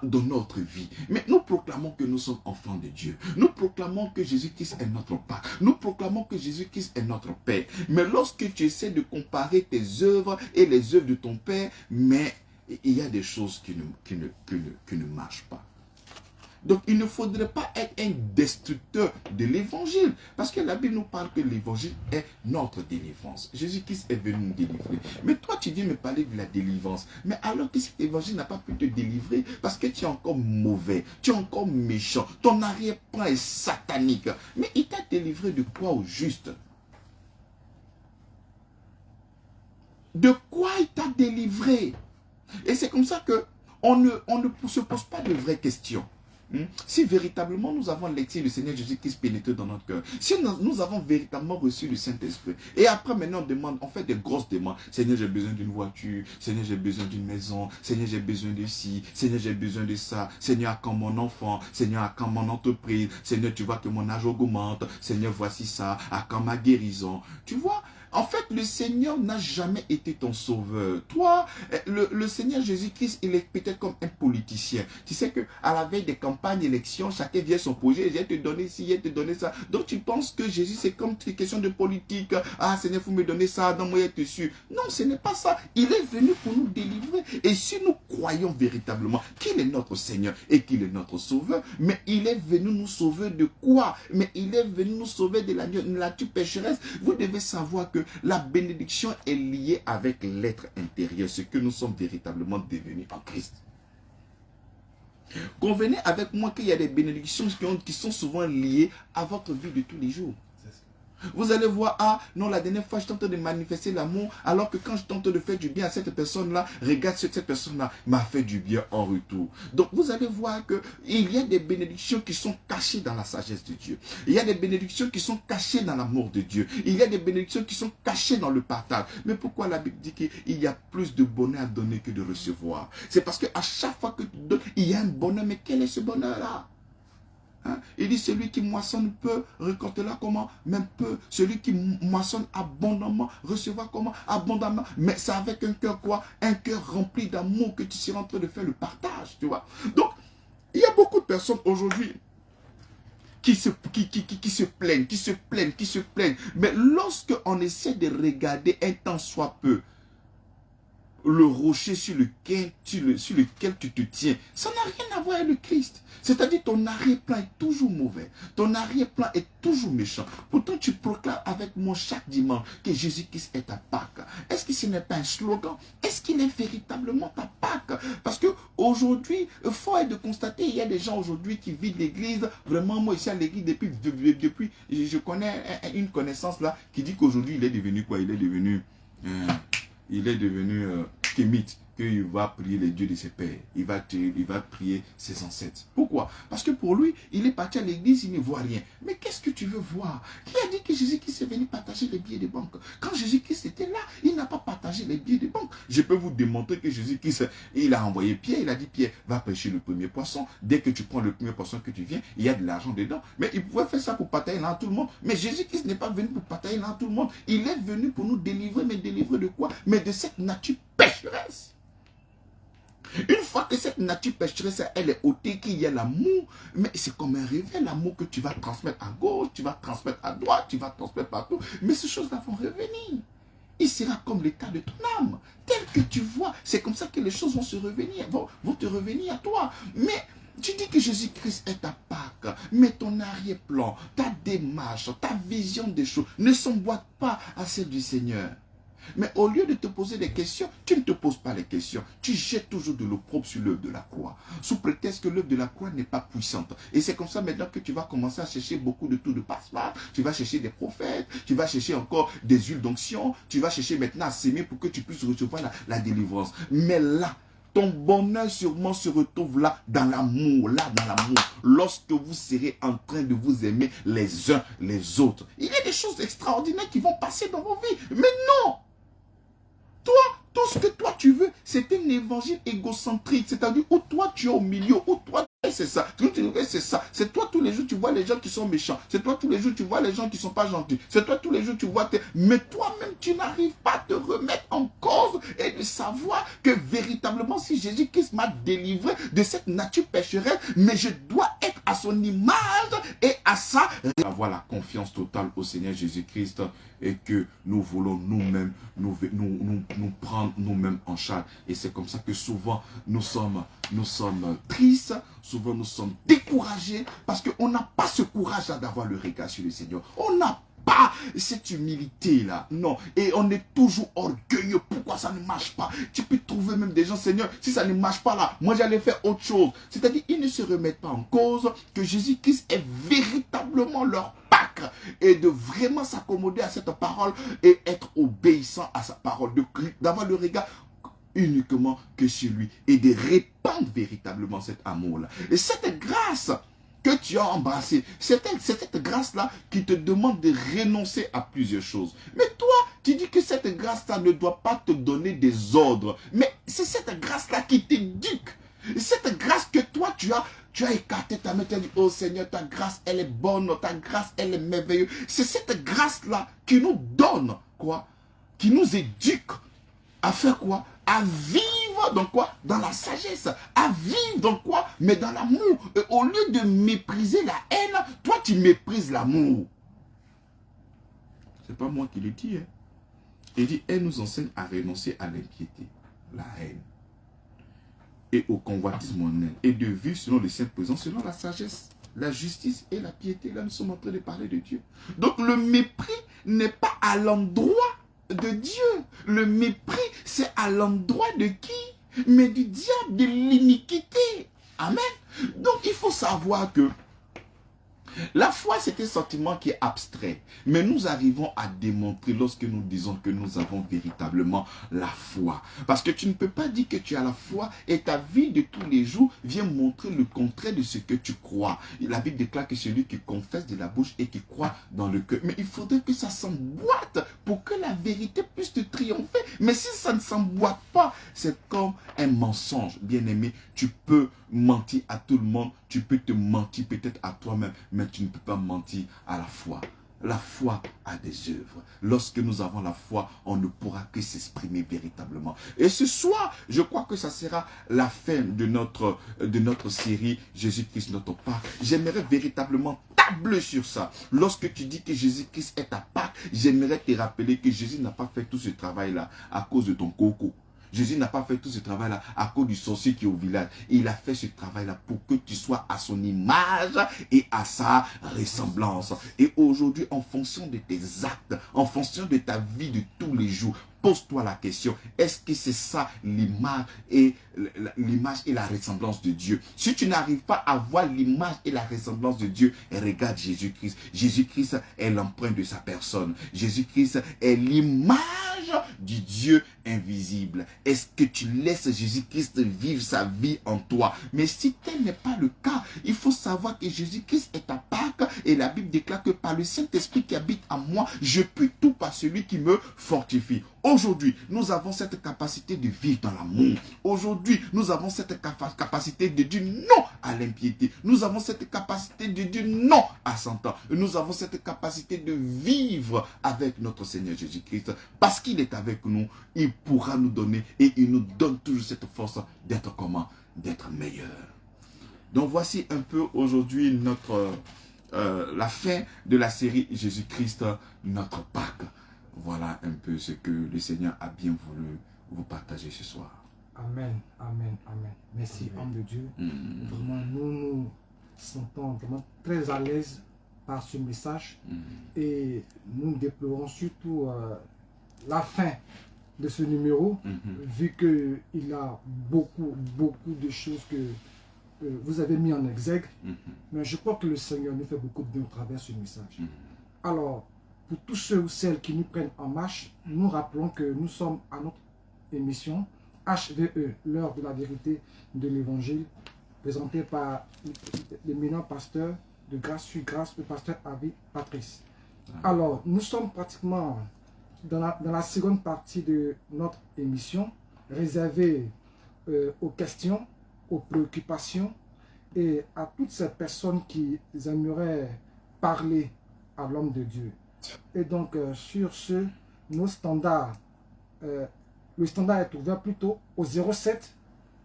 dans notre vie. Mais nous proclamons que nous sommes enfants de Dieu. Nous proclamons que Jésus-Christ est notre Père. Nous proclamons que Jésus-Christ est notre Père. Mais lorsque tu essaies de comparer tes œuvres et les œuvres de ton Père, mais il y a des choses qui ne marchent pas. Donc, il ne faudrait pas être un destructeur de l'évangile. Parce que la Bible nous parle que l'évangile est notre délivrance. Jésus-Christ est venu nous délivrer. Mais toi, tu viens me parler de la délivrance. Mais alors que cet évangile n'a pas pu te délivrer parce que tu es encore mauvais, tu es encore méchant, ton arrière-plan est satanique. Mais il t'a délivré de quoi au juste? De quoi il t'a délivré? Et c'est comme ça que on ne se pose pas de vraies questions. Si véritablement nous avons laissé le Seigneur Jésus-Christ pénétrer dans notre cœur, si nous avons véritablement reçu le Saint-Esprit, et après maintenant on fait des grosses demandes. Seigneur, j'ai besoin d'une voiture, Seigneur, j'ai besoin d'une maison, Seigneur, j'ai besoin de ci, Seigneur, j'ai besoin de ça, Seigneur, à quand mon enfant, Seigneur, à quand mon entreprise, Seigneur, tu vois que mon âge augmente, Seigneur, voici ça, à quand ma guérison. Tu vois, en fait, le Seigneur n'a jamais été ton sauveur. Toi, le Seigneur Jésus-Christ, il est peut-être comme un politicien. Tu sais qu'à la veille des campagnes, élections, chacun vient son projet, j'ai te donné ci, j'ai te donné ça. Donc tu penses que Jésus, c'est comme une question de politique. Ah, Seigneur, vous me donnez ça, donc moi, je te suis. Non, ce n'est pas ça. Il est venu pour nous délivrer. Et si nous croyons véritablement qu'il est notre Seigneur et qu'il est notre sauveur, mais il est venu nous sauver de quoi? Mais il est venu nous sauver de la nature pécheresse. Vous devez savoir que la bénédiction est liée avec l'être intérieur, ce que nous sommes véritablement devenus en Christ. Convenez avec moi qu'il y a des bénédictions qui sont souvent liées à votre vie de tous les jours. Vous allez voir, ah non, la dernière fois je tente de manifester l'amour, alors que quand je tente de faire du bien à cette personne-là, regarde ce que cette personne-là m'a fait du bien en retour. Donc vous allez voir qu'il y a des bénédictions qui sont cachées dans la sagesse de Dieu. Il y a des bénédictions qui sont cachées dans l'amour de Dieu. Il y a des bénédictions qui sont cachées dans le partage. Mais pourquoi la Bible dit qu'il y a plus de bonheur à donner que de recevoir? C'est parce qu'à chaque fois que tu donnes, il y a un bonheur. Mais quel est ce bonheur-là? Il dit, celui qui moissonne peu, récoltera comment? Même peu. Celui qui moissonne abondamment, recevra comment? Abondamment. Mais c'est avec un cœur quoi? Un cœur rempli d'amour que tu seras en train de faire le partage, tu vois. Donc, il y a beaucoup de personnes aujourd'hui qui se plaignent. Mais lorsque on essaie de regarder un temps soit peu, le rocher sur lequel tu te tiens, ça n'a rien à voir avec le Christ. C'est-à-dire ton arrière-plan est toujours mauvais. Ton arrière-plan est toujours méchant. Pourtant, tu proclames avec moi chaque dimanche que Jésus-Christ est ta Pâque. Est-ce que ce n'est pas un slogan? Est-ce qu'il est véritablement ta Pâque? Parce qu'aujourd'hui, il faut être de constater, il y a des gens aujourd'hui qui vivent l'église. Vraiment, moi ici à l'église, depuis, je connais une connaissance là qui dit qu'aujourd'hui, il est devenu quoi? Il est devenu kémite, qu'il va prier les dieux de ses pères. Il va prier ses ancêtres. Pourquoi? Parce que pour lui, il est parti à l'église, il ne voit rien. Mais qu'est-ce que tu veux voir? Qui a dit que Jésus-Christ est venu partager les billets de banque? Quand Jésus-Christ était là, il n'a pas partagé les billets de banque. Je peux vous démontrer que Jésus-Christ, il a envoyé Pierre, il a dit, Pierre, va pêcher le premier poisson. Dès que tu prends le premier poisson que tu viens, il y a de l'argent dedans. Mais il pouvait faire ça pour partager là à tout le monde. Mais Jésus-Christ n'est pas venu pour partager là à tout le monde. Il est venu pour nous délivrer, mais délivrer de quoi? Mais de cette nature pécheresse. Une fois que cette nature pécheresse, elle est ôtée, qu'il y a l'amour, mais c'est comme un réveil, l'amour que tu vas transmettre à gauche, tu vas transmettre à droite, tu vas transmettre partout, mais ces choses-là vont revenir. Il sera comme l'état de ton âme. Tel que tu vois, c'est comme ça que les choses vont se revenir, vont te revenir à toi. Mais tu dis que Jésus-Christ est ta Pâque, mais ton arrière-plan, ta démarche, ta vision des choses ne s'emboîte pas à celle du Seigneur. Mais au lieu de te poser des questions, tu ne te poses pas les questions. Tu jettes toujours de l'opprobre sur l'œuvre de la croix. Sous prétexte que l'œuvre de la croix n'est pas puissante. Et c'est comme ça maintenant que tu vas commencer à chercher beaucoup de tout de passe-passe. Tu vas chercher des prophètes. Tu vas chercher encore des huiles d'onction. Tu vas chercher maintenant à s'aimer pour que tu puisses recevoir la délivrance. Mais là, ton bonheur sûrement se retrouve là dans l'amour, lorsque vous serez en train de vous aimer les uns les autres. Il y a des choses extraordinaires qui vont passer dans vos vies. Mais non! Toi, tout ce que toi tu veux, c'est un évangile égocentrique. C'est-à-dire où toi tu es au milieu, où toi c'est ça. C'est ça. C'est toi tous les jours tu vois les gens qui sont méchants. C'est toi tous les jours tu vois les gens qui ne sont pas gentils. C'est toi tous les jours tu vois. Mais toi-même tu n'arrives pas à te remettre en cause et de savoir que véritablement si Jésus-Christ m'a délivré de cette nature pécheresse, mais je dois être à son image et à sa... Avoir la confiance totale au Seigneur Jésus-Christ et que nous voulons nous-mêmes nous prendre nous-mêmes en charge. Et c'est comme ça que souvent nous sommes tristes, souvent nous sommes découragés parce qu'on n'a pas ce courage d'avoir le regard sur le Seigneur. On n'a pas cette humilité-là. Non. Et on est toujours orgueilleux. Pourquoi ça ne marche pas? Tu peux trouver même des gens, Seigneur, si ça ne marche pas là, moi j'allais faire autre chose. C'est-à-dire, ils ne se remettent pas en cause que Jésus-Christ est véritablement leur Pâques et de vraiment s'accommoder à cette parole et être obéissant à sa parole. D'avoir le regard uniquement que sur lui et de répandre véritablement cet amour-là. Et cette grâce que tu as embrassé, c'est cette grâce-là qui te demande de renoncer à plusieurs choses. Mais toi, tu dis que cette grâce-là ne doit pas te donner des ordres. Mais c'est cette grâce-là qui t'éduque. Cette grâce que toi, tu as écarté ta main, tu as dit, oh Seigneur, ta grâce, elle est bonne, ta grâce, elle est merveilleuse. C'est cette grâce-là qui nous donne, quoi? Qui nous éduque à faire quoi? À vivre dans quoi? Dans la sagesse. À vivre dans quoi? Mais dans l'amour. Au lieu de mépriser la haine, toi tu méprises l'amour. C'est pas moi qui le dis. Hein. Il dit, elle nous enseigne à renoncer à l'impiété, la haine, et au convoitisme mondain, et de vivre selon le saint présent, selon la sagesse, la justice et la piété. Là, nous sommes en train de parler de Dieu. Donc le mépris n'est pas à l'endroit de Dieu. Le mépris, c'est à l'endroit de qui? Mais du diable, de l'iniquité. Amen. Donc il faut savoir que la foi, c'est un sentiment qui est abstrait. Mais nous arrivons à démontrer lorsque nous disons que nous avons véritablement la foi. Parce que tu ne peux pas dire que tu as la foi et ta vie de tous les jours vient montrer le contraire de ce que tu crois. La Bible déclare que celui qui confesse de la bouche et qui croit dans le cœur. Mais il faudrait que ça s'emboîte pour que la vérité puisse te triompher. Mais si ça ne s'emboîte pas, c'est comme un mensonge. Bien-aimé, tu peux mentir à tout le monde, tu peux te mentir peut-être à toi-même, mais tu ne peux pas mentir à la foi. La foi a des œuvres. Lorsque nous avons la foi, on ne pourra que s'exprimer véritablement. Et ce soir, je crois que ça sera la fin de notre série Jésus-Christ notre Pâques. J'aimerais véritablement tabler sur ça. Lorsque tu dis que Jésus-Christ est ta Pâques, j'aimerais te rappeler que Jésus n'a pas fait tout ce travail-là à cause de ton coco. Jésus n'a pas fait tout ce travail-là à cause du sorcier qui est au village. Il a fait ce travail-là pour que tu sois à son image et à sa ressemblance. Et aujourd'hui, en fonction de tes actes, en fonction de ta vie de tous les jours, pose-toi la question, est-ce que c'est ça l'image et la ressemblance de Dieu? Si tu n'arrives pas à voir l'image et la ressemblance de Dieu, regarde Jésus-Christ. Jésus-Christ est l'empreinte de sa personne. Jésus-Christ est l'image du Dieu invisible. Est-ce que tu laisses Jésus-Christ vivre sa vie en toi? Mais si tel n'est pas le cas, il faut savoir que Jésus-Christ est ta Pâques et la Bible déclare que par le Saint-Esprit qui habite en moi, je puis tout par celui qui me fortifie. Aujourd'hui, nous avons cette capacité de vivre dans l'amour. Aujourd'hui, nous avons cette capacité de dire non à l'impiété. Nous avons cette capacité de dire non à Satan. Nous avons cette capacité de vivre avec notre Seigneur Jésus-Christ. Parce qu'il est avec nous, il pourra nous donner et il nous donne toujours cette force d'être comment? D'être meilleur. Donc voici un peu aujourd'hui la fin de la série Jésus-Christ notre Pâques. Voilà un peu ce que le Seigneur a bien voulu vous partager ce soir. Amen, amen, amen. Merci, homme de Dieu. Vraiment, nous sentons vraiment très à l'aise par ce message. Et nous déplorons surtout la fin de ce numéro, vu qu'il y a beaucoup de choses que vous avez mis en exergue. Mais je crois que le Seigneur nous fait beaucoup de bien au travers de ce message. Alors, pour tous ceux ou celles qui nous prennent en marche, nous rappelons que nous sommes à notre émission HVE, l'heure de la vérité de l'évangile, présentée par l'éminent pasteur de Grâce sur Grâce, le pasteur Avi Patrice. Alors, nous sommes pratiquement dans la seconde partie de notre émission, réservée aux questions, aux préoccupations et à toutes ces personnes qui aimeraient parler à l'homme de Dieu. Et donc, sur ce, nos standards, le standard est ouvert plutôt au 07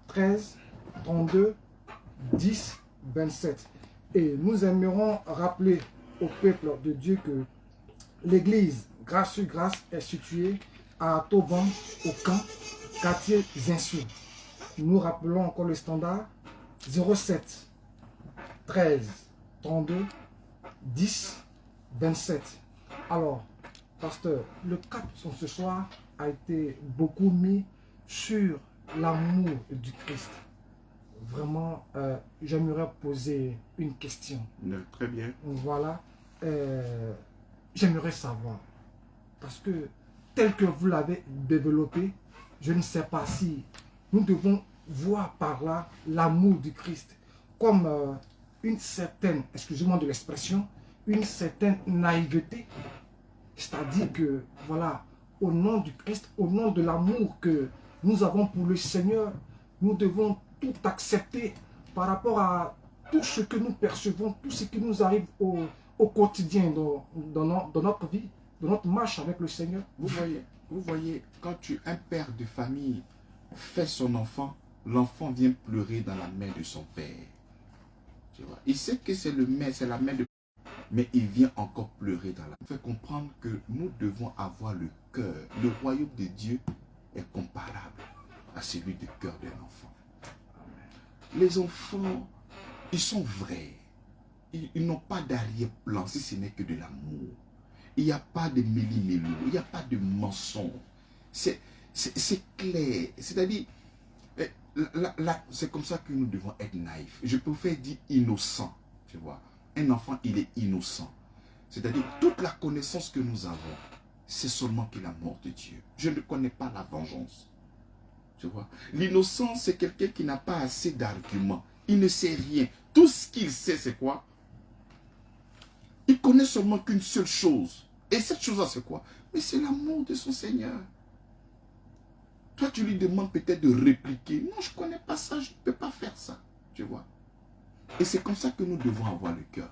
13 32 10 27. Et nous aimerons rappeler au peuple de Dieu que l'église Grâce sur Grâce est située à Toban, au camp, quartier Zinsou. Nous rappelons encore le standard 07 13 32 10 27. Alors, pasteur, le cap ce soir a été beaucoup mis sur l'amour du Christ. Vraiment, j'aimerais poser une question. Très bien. Voilà. J'aimerais savoir, parce que tel que vous l'avez développé, je ne sais pas si nous devons voir par là l'amour du Christ comme une certaine, excusez-moi de l'expression, une certaine naïveté. C'est-à-dire que, voilà, au nom du Christ, au nom de l'amour que nous avons pour le Seigneur, nous devons tout accepter par rapport à tout ce que nous percevons, tout ce qui nous arrive au quotidien dans notre vie, dans notre marche avec le Seigneur. Vous voyez, quand un père de famille fait son enfant, l'enfant vient pleurer dans la main de son père. Tu vois? Il sait que c'est la main de... Mais il vient encore pleurer dans la main. Il fait comprendre que nous devons avoir le cœur. Le royaume de Dieu est comparable à celui du cœur d'un enfant. Les enfants, ils sont vrais. Ils n'ont pas d'arrière-plan si ce n'est que de l'amour. Il n'y a pas de méli-mélo, il n'y a pas de mensonge. C'est clair. C'est-à-dire, c'est comme ça que nous devons être naïfs. Je préfère dire innocent. Tu vois, un enfant, il est innocent. C'est-à-dire, toute la connaissance que nous avons, c'est seulement que la mort de Dieu. Je ne connais pas la vengeance. Tu vois, l'innocent, c'est quelqu'un qui n'a pas assez d'arguments. Il ne sait rien. Tout ce qu'il sait, c'est quoi? Il connaît seulement qu'une seule chose. Et cette chose-là, c'est quoi? Mais c'est l'amour de son Seigneur. Toi, tu lui demandes peut-être de répliquer. Non, je ne connais pas ça, je ne peux pas faire ça. Tu vois? Et c'est comme ça que nous devons avoir le cœur.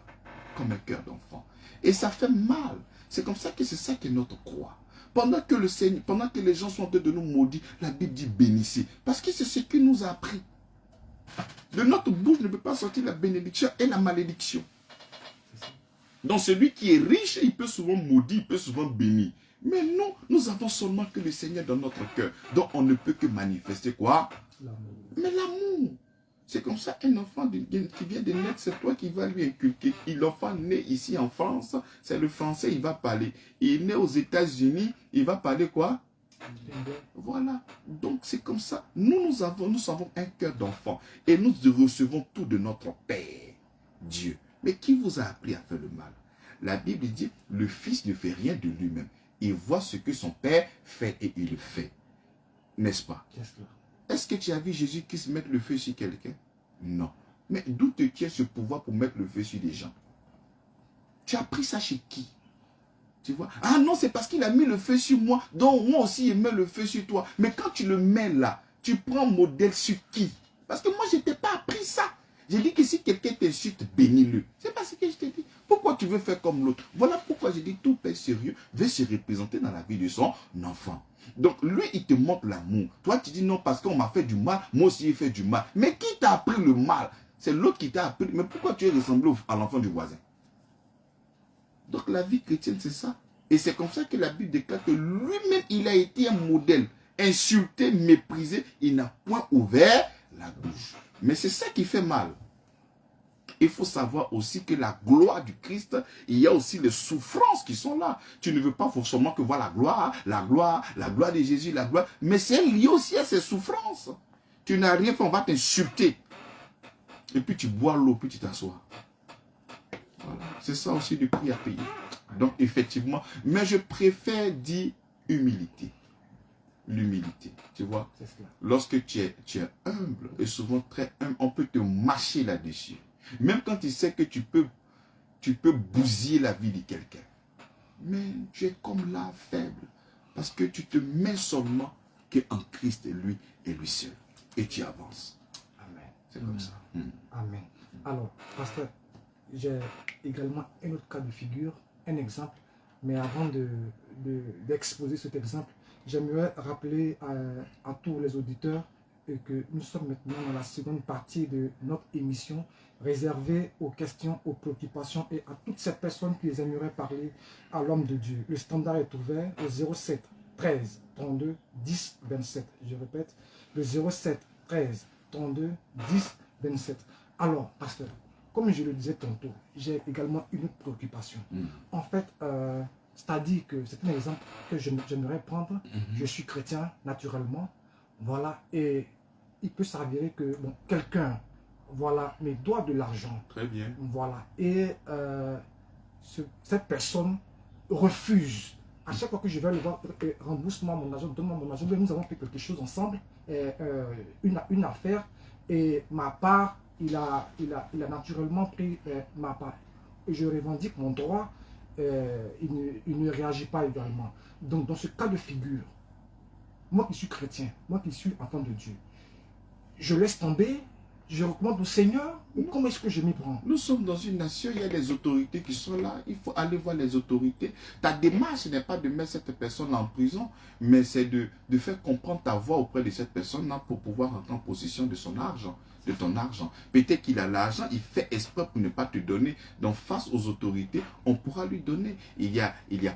Comme un cœur d'enfant. Et ça fait mal. C'est comme ça que c'est ça qui est notre croix. Pendant que le Seigneur, pendant que les gens sont en train de nous maudire, la Bible dit bénissez. Parce que c'est ce qu'il nous a appris. De notre bouche ne peut pas sortir la bénédiction et la malédiction. Donc celui qui est riche, il peut souvent maudire, il peut souvent bénir. Mais nous avons seulement que le Seigneur dans notre cœur. Donc on ne peut que manifester quoi? L'amour. Mais l'amour. C'est comme ça, un enfant qui vient de naître, c'est toi qui vas lui inculquer. L'enfant né ici en France, c'est le français, il va parler. Il est né aux États-Unis, il va parler quoi? Voilà. Donc c'est comme ça. Nous avons un cœur d'enfant. Et nous recevons tout de notre Père, Dieu. Mais qui vous a appris à faire le mal? La Bible dit, le Fils ne fait rien de lui-même. Il voit ce que son Père fait et il le fait. N'est-ce pas? Est-ce que tu as vu Jésus-Christ mettre le feu sur quelqu'un? Non. Mais d'où te tient ce pouvoir pour mettre le feu sur des gens? Tu as pris ça chez qui? Tu vois? Ah non, c'est parce qu'il a mis le feu sur moi, donc moi aussi il met le feu sur toi. Mais quand tu le mets là, tu prends modèle sur qui? Parce que moi je ne t'ai pas appris ça. J'ai dit que si quelqu'un t'insulte, bénis-le. C'est pas ce que je t'ai dit. Pourquoi tu veux faire comme l'autre? Voilà pourquoi j'ai dit tout père sérieux veut se représenter dans la vie de son enfant. Donc lui, il te montre l'amour. Toi, tu dis non parce qu'on m'a fait du mal, moi aussi il fait du mal. Mais qui t'a appris le mal? C'est l'autre qui t'a appris. Mais pourquoi tu es ressemblé à l'enfant du voisin? Donc la vie chrétienne, c'est ça. Et c'est comme ça que la Bible déclare que lui-même, il a été un modèle. Insulté, méprisé, il n'a point ouvert la bouche. Mais c'est ça qui fait mal. Il faut savoir aussi que la gloire du Christ, il y a aussi les souffrances qui sont là. Tu ne veux pas forcément que voir la gloire de Jésus, la gloire. Mais c'est lié aussi à ces souffrances. Tu n'as rien fait, on va t'insulter. Et puis tu bois l'eau, puis tu t'assois. Voilà. C'est ça aussi le prix à payer. Donc effectivement, mais je préfère dire humilité. L'humilité, tu vois. Lorsque tu es humble, et souvent très humble, on peut te mâcher là-dessus. Même quand tu sais que tu peux bousiller la vie de quelqu'un. Mais tu es comme là, faible. Parce que tu te mets seulement qu'en Christ, lui et lui seul. Et tu avances. Amen. C'est comme ça. Amen. Alors, pasteur, j'ai également un autre cas de figure, un exemple. Mais avant d'exposer cet exemple, j'aimerais rappeler à tous les auditeurs et que nous sommes maintenant dans la seconde partie de notre émission réservée aux questions, aux préoccupations et à toutes ces personnes qui aimeraient parler à l'homme de Dieu. Le standard est ouvert au 07 13 32 10 27. Je répète, le 07 13 32 10 27. Alors, pasteur, comme je le disais tantôt, j'ai également une préoccupation. En fait, c'est-à-dire que c'est un exemple que j'aimerais prendre. Je suis chrétien naturellement, voilà, et il peut s'avérer que bon, quelqu'un, voilà, me doit de l'argent. Très bien. Voilà, et cette personne refuse. À chaque fois que je vais le voir, rembourse-moi mon argent, donne-moi mon argent. Nous avons fait quelque chose ensemble, une affaire, et ma part, il a naturellement pris ma part. Et je revendique mon droit, il ne réagit pas également. Donc, dans ce cas de figure, moi qui suis chrétien, moi qui suis enfant de Dieu, je laisse tomber, je recommande au Seigneur, ou comment est-ce que je m'y prends? Nous sommes dans une nation, il y a des autorités qui sont là, il faut aller voir les autorités. Ta démarche n'est pas de mettre cette personne en prison, mais c'est de faire comprendre ta voix auprès de cette personne-là pour pouvoir entrer en possession de son argent, de ton argent. Peut-être qu'il a l'argent, il fait exprès pour ne pas te donner. Donc face aux autorités, on pourra lui donner. Il y a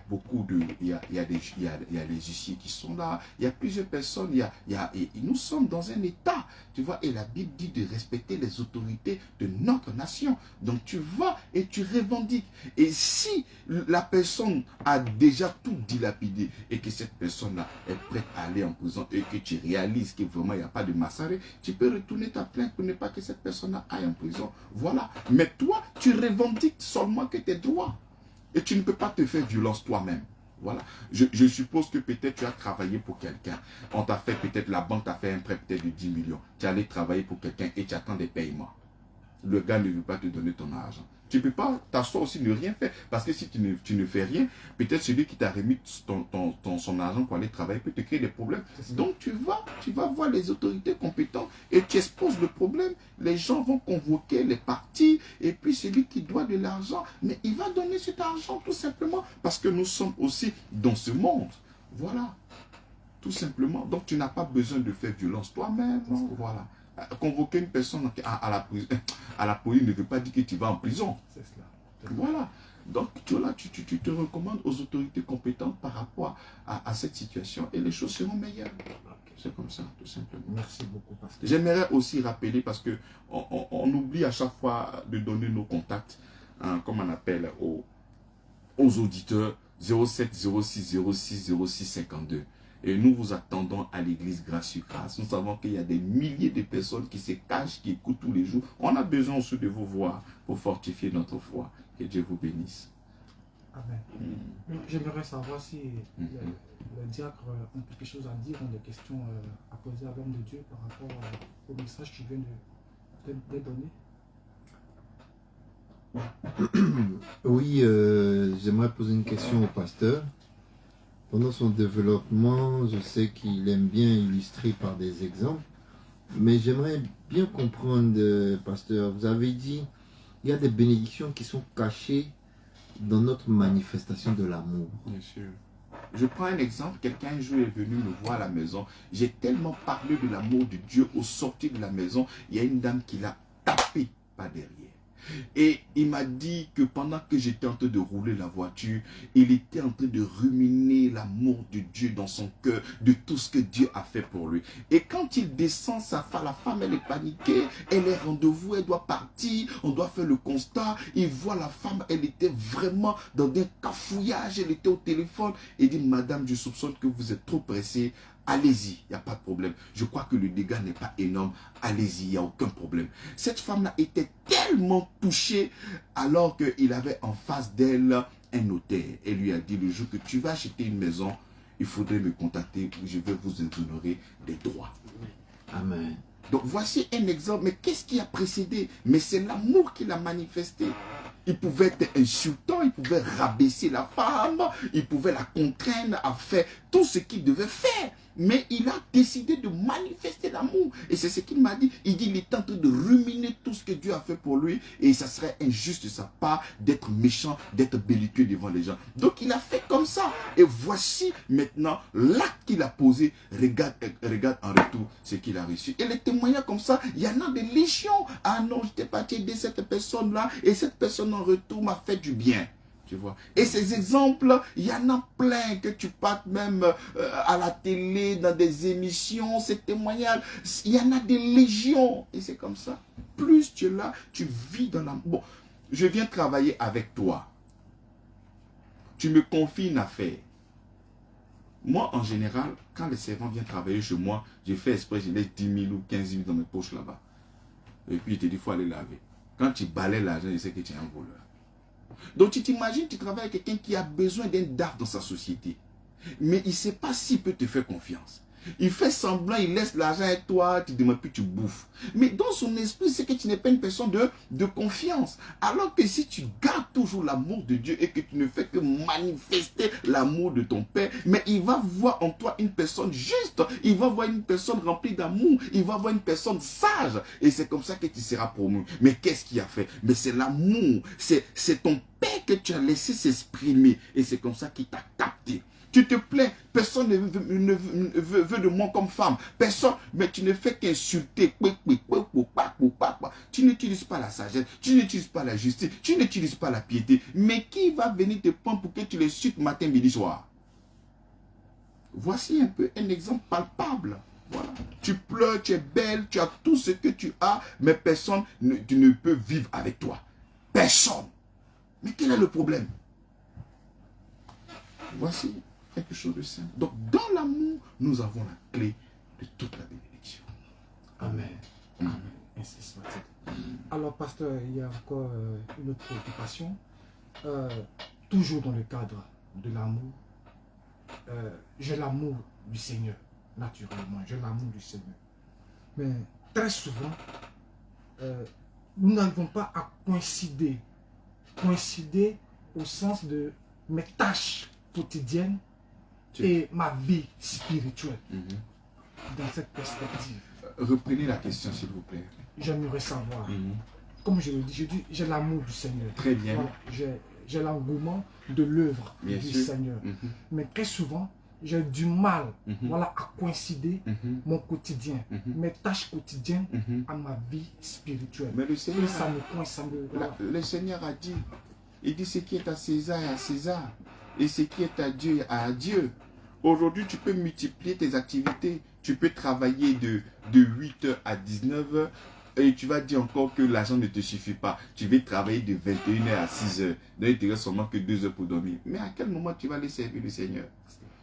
beaucoup de... Il y a les huissiers qui sont là, il y a plusieurs personnes, et nous sommes dans un état, tu vois, et la Bible dit de respecter les autorités de notre nation. Donc tu vas et tu revendiques. Et si la personne a déjà tout dilapidé et que cette personne-là est prête à aller en prison et que tu réalises que vraiment il n'y a pas de massacre, tu peux retourner ta plainte pour ne pas que cette personne-là aille en prison. Voilà. Mais toi, tu revendiques seulement que tes droits. Et tu ne peux pas te faire violence toi-même. Voilà. Je suppose que peut-être tu as travaillé pour quelqu'un. On t'a fait peut-être, la banque t'a fait un prêt peut-être de 10 millions. Tu es allé travailler pour quelqu'un et tu attends des paiements. Le gars ne veut pas te donner ton argent. Tu ne peux pas t'asseoir aussi ne rien faire. Parce que si tu ne fais rien, peut-être celui qui t'a remis son argent pour aller travailler peut te créer des problèmes. Donc tu vas voir les autorités compétentes et tu exposes le problème. Les gens vont convoquer les partis et puis celui qui doit de l'argent, mais il va donner cet argent tout simplement parce que nous sommes aussi dans ce monde. Voilà. Tout simplement. Donc tu n'as pas besoin de faire violence toi-même. Voilà. Convoquer une personne à la police ne veut pas dire que tu vas en prison. C'est cela. Voilà. Donc, tu te recommandes aux autorités compétentes par rapport à cette situation et les choses seront meilleures. C'est comme ça, tout simplement. Merci beaucoup, pasteur. J'aimerais aussi rappeler, parce que on oublie à chaque fois de donner nos contacts, hein, comme on appelle aux auditeurs, 07 06 06 06 52. Et nous vous attendons à l'église Grâce sur Grâce. Nous savons qu'il y a des milliers de personnes qui se cachent, qui écoutent tous les jours. On a besoin aussi de vos voix pour fortifier notre foi. Que Dieu vous bénisse. Amen. J'aimerais savoir si le diacre a quelque chose à dire, des questions à poser à l'homme de Dieu par rapport au message qu'il vient de donner. Oui, j'aimerais poser une question au pasteur. Pendant son développement, je sais qu'il aime bien illustrer par des exemples, mais j'aimerais bien comprendre, pasteur, vous avez dit, il y a des bénédictions qui sont cachées dans notre manifestation de l'amour. Bien sûr. Je prends un exemple, quelqu'un un jour est venu me voir à la maison, j'ai tellement parlé de l'amour de Dieu, au sortir de la maison, il y a une dame qui l'a tapé par derrière. Et il m'a dit que pendant que j'étais en train de rouler la voiture, il était en train de ruminer l'amour de Dieu dans son cœur, de tout ce que Dieu a fait pour lui. Et quand il descend, la femme, elle est paniquée, elle est rendez-vous, elle doit partir, on doit faire le constat. Il voit la femme, elle était vraiment dans un cafouillage, elle était au téléphone. Il dit, madame, je soupçonne que vous êtes trop pressée. Allez-y, il n'y a pas de problème. Je crois que le dégât n'est pas énorme. Allez-y, il n'y a aucun problème. Cette femme-là était tellement touchée alors qu'il avait en face d'elle un notaire. Elle lui a dit, le jour que tu vas acheter une maison, il faudrait me contacter, je vais vous exonérer des droits. Amen. Donc voici un exemple. Mais qu'est-ce qui a précédé? Mais c'est l'amour qu'il a manifesté. Il pouvait être insultant, il pouvait rabaisser la femme, il pouvait la contraindre à faire tout ce qu'il devait faire. mais il a décidé de manifester l'amour. Et c'est ce qu'il m'a dit. Il dit, il est en train de ruminer tout ce que Dieu a fait pour lui. Et ça serait injuste de sa part d'être méchant, d'être belliqueux devant les gens. Donc il a fait comme ça. Et voici maintenant l'acte qu'il a posé. Regarde en retour ce qu'il a reçu. Et les témoignages comme ça, il y en a des légions. Ah non, je t'ai pas aidé cette personne-là. Et cette personne en retour m'a fait du bien. Tu vois. Et ces exemples, il y en a plein que tu partes même à la télé, dans des émissions, ces témoignages. Il y en a des légions. Et c'est comme ça. Plus tu es là, tu vis dans la... Bon, je viens travailler avec toi. Tu me confies une affaire. Moi, en général, quand les servants viennent travailler chez moi, je fais exprès, je laisse 10 000 ou 15 000 dans mes poches là-bas. Et puis, je te dis, il faut aller laver. Quand tu balais l'argent, je sais que tu es un voleur. Donc tu t'imagines, tu travailles avec quelqu'un qui a besoin d'un DAF dans sa société. Mais il ne sait pas s'il peut te faire confiance. Il fait semblant, il laisse l'argent avec toi, tu ne demandes plus, tu bouffes. Mais dans son esprit, c'est que tu n'es pas une personne de confiance. Alors que si tu gardes toujours l'amour de Dieu et que tu ne fais que manifester l'amour de ton Père, mais il va voir en toi une personne juste. Il va voir une personne remplie d'amour. Il va voir une personne sage. Et c'est comme ça que tu seras promu. Mais qu'est-ce qu'il a fait? Mais c'est l'amour. C'est ton Père que tu as laissé s'exprimer. Et c'est comme ça qu'il t'a capté. Tu te plains, personne ne veut de moi comme femme. Personne, mais tu ne fais qu'insulter. Tu n'utilises pas la sagesse, tu n'utilises pas la justice, tu n'utilises pas la piété. Mais qui va venir te prendre pour que tu les suites matin, midi, soir? Voici un peu un exemple palpable. Voilà. Tu pleures, tu es belle, tu as tout ce que tu as, mais personne ne peut vivre avec toi. Personne. Mais quel est le problème? Voici quelque chose de simple. Donc, dans l'amour, nous avons la clé de toute la bénédiction. Amen. Amen. Ainsi soit-il. Alors, pasteur, il y a encore une autre préoccupation. Toujours dans le cadre de l'amour, j'ai l'amour du Seigneur, naturellement. J'ai l'amour du Seigneur. Mais très souvent, nous n'arrivons pas à coïncider. Coïncider au sens de mes tâches quotidiennes et ma vie spirituelle. Dans cette perspective. Reprenez la question, s'il vous plaît. J'aimerais savoir, comme je le dis, j'ai l'amour du Seigneur. Très bien. Voilà, j'ai l'engouement de l'œuvre du Seigneur. Mais très souvent, j'ai du mal voilà, à coïncider mon quotidien, mes tâches quotidiennes à ma vie spirituelle. Mais le Seigneur, ça me coince, voilà. Le Seigneur a dit, il dit ce qui est à César est à César, et ce qui est à Dieu est à Dieu. Aujourd'hui, tu peux multiplier tes activités. Tu peux travailler de 8h à 19h et tu vas dire encore que l'argent ne te suffit pas. Tu vas travailler de 21h à 6h. Donc, il te reste seulement que 2 heures pour dormir. Mais à quel moment tu vas aller servir le Seigneur?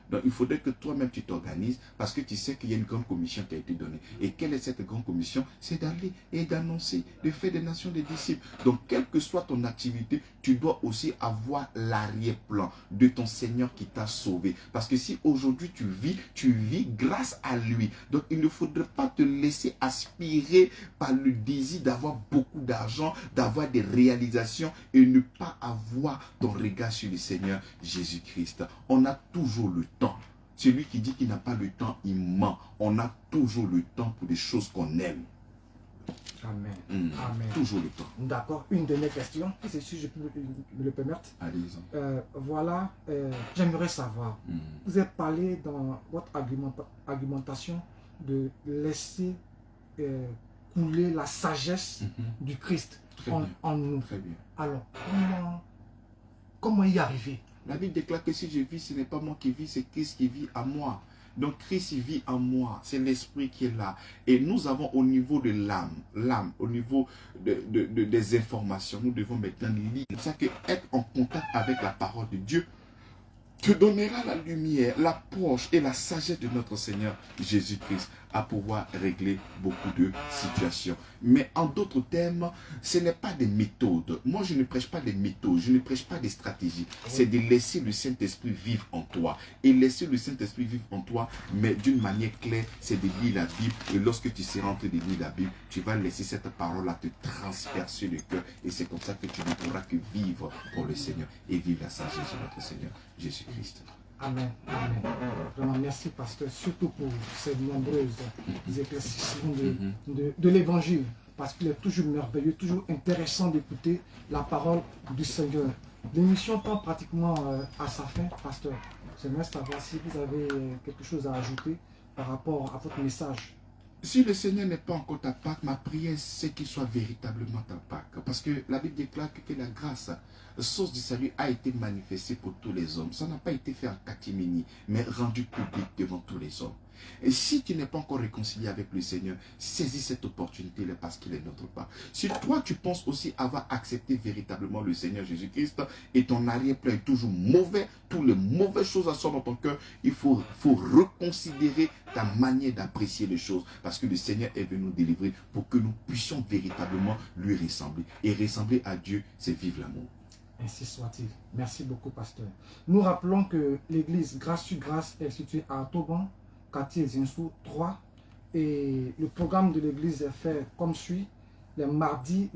Donc, il faudrait que toi-même tu t'organises parce que tu sais qu'il y a une grande commission qui a été donnée. Et quelle est cette grande commission? C'est d'aller et d'annoncer, de faire des nations des disciples. Donc, quelle que soit ton activité, tu dois aussi avoir l'arrière-plan de ton Seigneur qui t'a sauvé. Parce que si aujourd'hui tu vis grâce à lui. Donc, il ne faudrait pas te laisser aspirer par le désir d'avoir beaucoup d'argent, d'avoir des réalisations et ne pas avoir ton regard sur le Seigneur Jésus-Christ. On a toujours le temps. Celui qui dit qu'il n'a pas le temps, il ment. On a toujours le temps pour des choses qu'on aime. Amen. Amen. Toujours le temps. D'accord. Une dernière question, si je peux me le permettre. Allez-y. Voilà, j'aimerais savoir. Vous avez parlé dans votre argumentation de laisser couler la sagesse du Christ en nous. Très bien. Alors, comment y arriver? La Bible déclare que si je vis, ce n'est pas moi qui vis, c'est Christ qui vit en moi. Donc Christ il vit en moi, c'est l'esprit qui est là. Et nous avons au niveau de l'âme, au niveau des informations, nous devons maintenant lire. C'est pour ça que être en contact avec la parole de Dieu te donnera la lumière, l'approche et la sagesse de notre Seigneur Jésus-Christ à pouvoir régler beaucoup de situations. Mais en d'autres termes, ce n'est pas des méthodes. Moi, je ne prêche pas des méthodes, je ne prêche pas des stratégies. C'est de laisser le Saint-Esprit vivre en toi. Et laisser le Saint-Esprit vivre en toi, mais d'une manière claire, c'est de lire la Bible. Et lorsque tu seras en train de lire la Bible, tu vas laisser cette parole-là te transpercer le cœur. Et c'est comme ça que tu ne pourras que vivre pour le Seigneur et vivre la sagesse de notre Seigneur Jésus-Christ. Amen. Amen. Vraiment, merci, pasteur, surtout pour ces nombreuses éclaircissements de l'évangile, parce qu'il est toujours merveilleux, toujours intéressant d'écouter la parole du Seigneur. L'émission prend pratiquement à sa fin, pasteur. J'aimerais savoir si vous avez quelque chose à ajouter par rapport à votre message. Si le Seigneur n'est pas encore ta Pâque, ma prière, c'est qu'il soit véritablement ta Pâque. Parce que la Bible déclare que la grâce, source du salut, a été manifestée pour tous les hommes. Ça n'a pas été fait en catimini, mais rendu public devant tous les hommes. Et si tu n'es pas encore réconcilié avec le Seigneur, saisis cette opportunité-là parce qu'il est notre part. Si toi, tu penses aussi avoir accepté véritablement le Seigneur Jésus-Christ et ton arrière-plan est toujours mauvais, toutes les mauvaises choses sortent dans ton cœur, il faut reconsidérer ta manière d'apprécier les choses parce que le Seigneur est venu nous délivrer pour que nous puissions véritablement lui ressembler. Et ressembler à Dieu, c'est vivre l'amour. Ainsi soit-il. Merci beaucoup, pasteur. Nous rappelons que l'église Grâce sur Grâce est située à Toban, quartier Zinsou 3. Et le programme de l'église est fait comme suit. Les mardis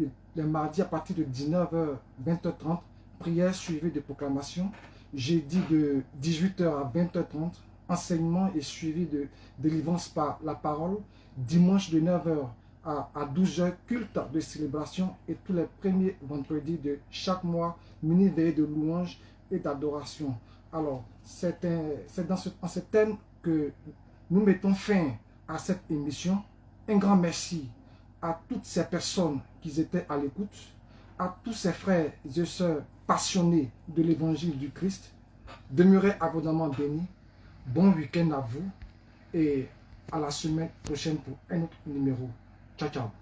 à partir de 19h, 20h30, prière suivie de proclamation. Jeudi de 18h à 20h30, enseignement et suivi de délivrance par la parole. Dimanche de 9h à 12h, culte de célébration, et tous les premiers vendredis de chaque mois, mini-veillée de louange et d'adoration. Alors, c'est en ce thème que nous mettons fin à cette émission. Un grand merci à toutes ces personnes qui étaient à l'écoute, à tous ces frères et sœurs passionnés de l'évangile du Christ. Demeurez abondamment bénis. Bon week-end à vous et à la semaine prochaine pour un autre numéro. Ciao, ciao.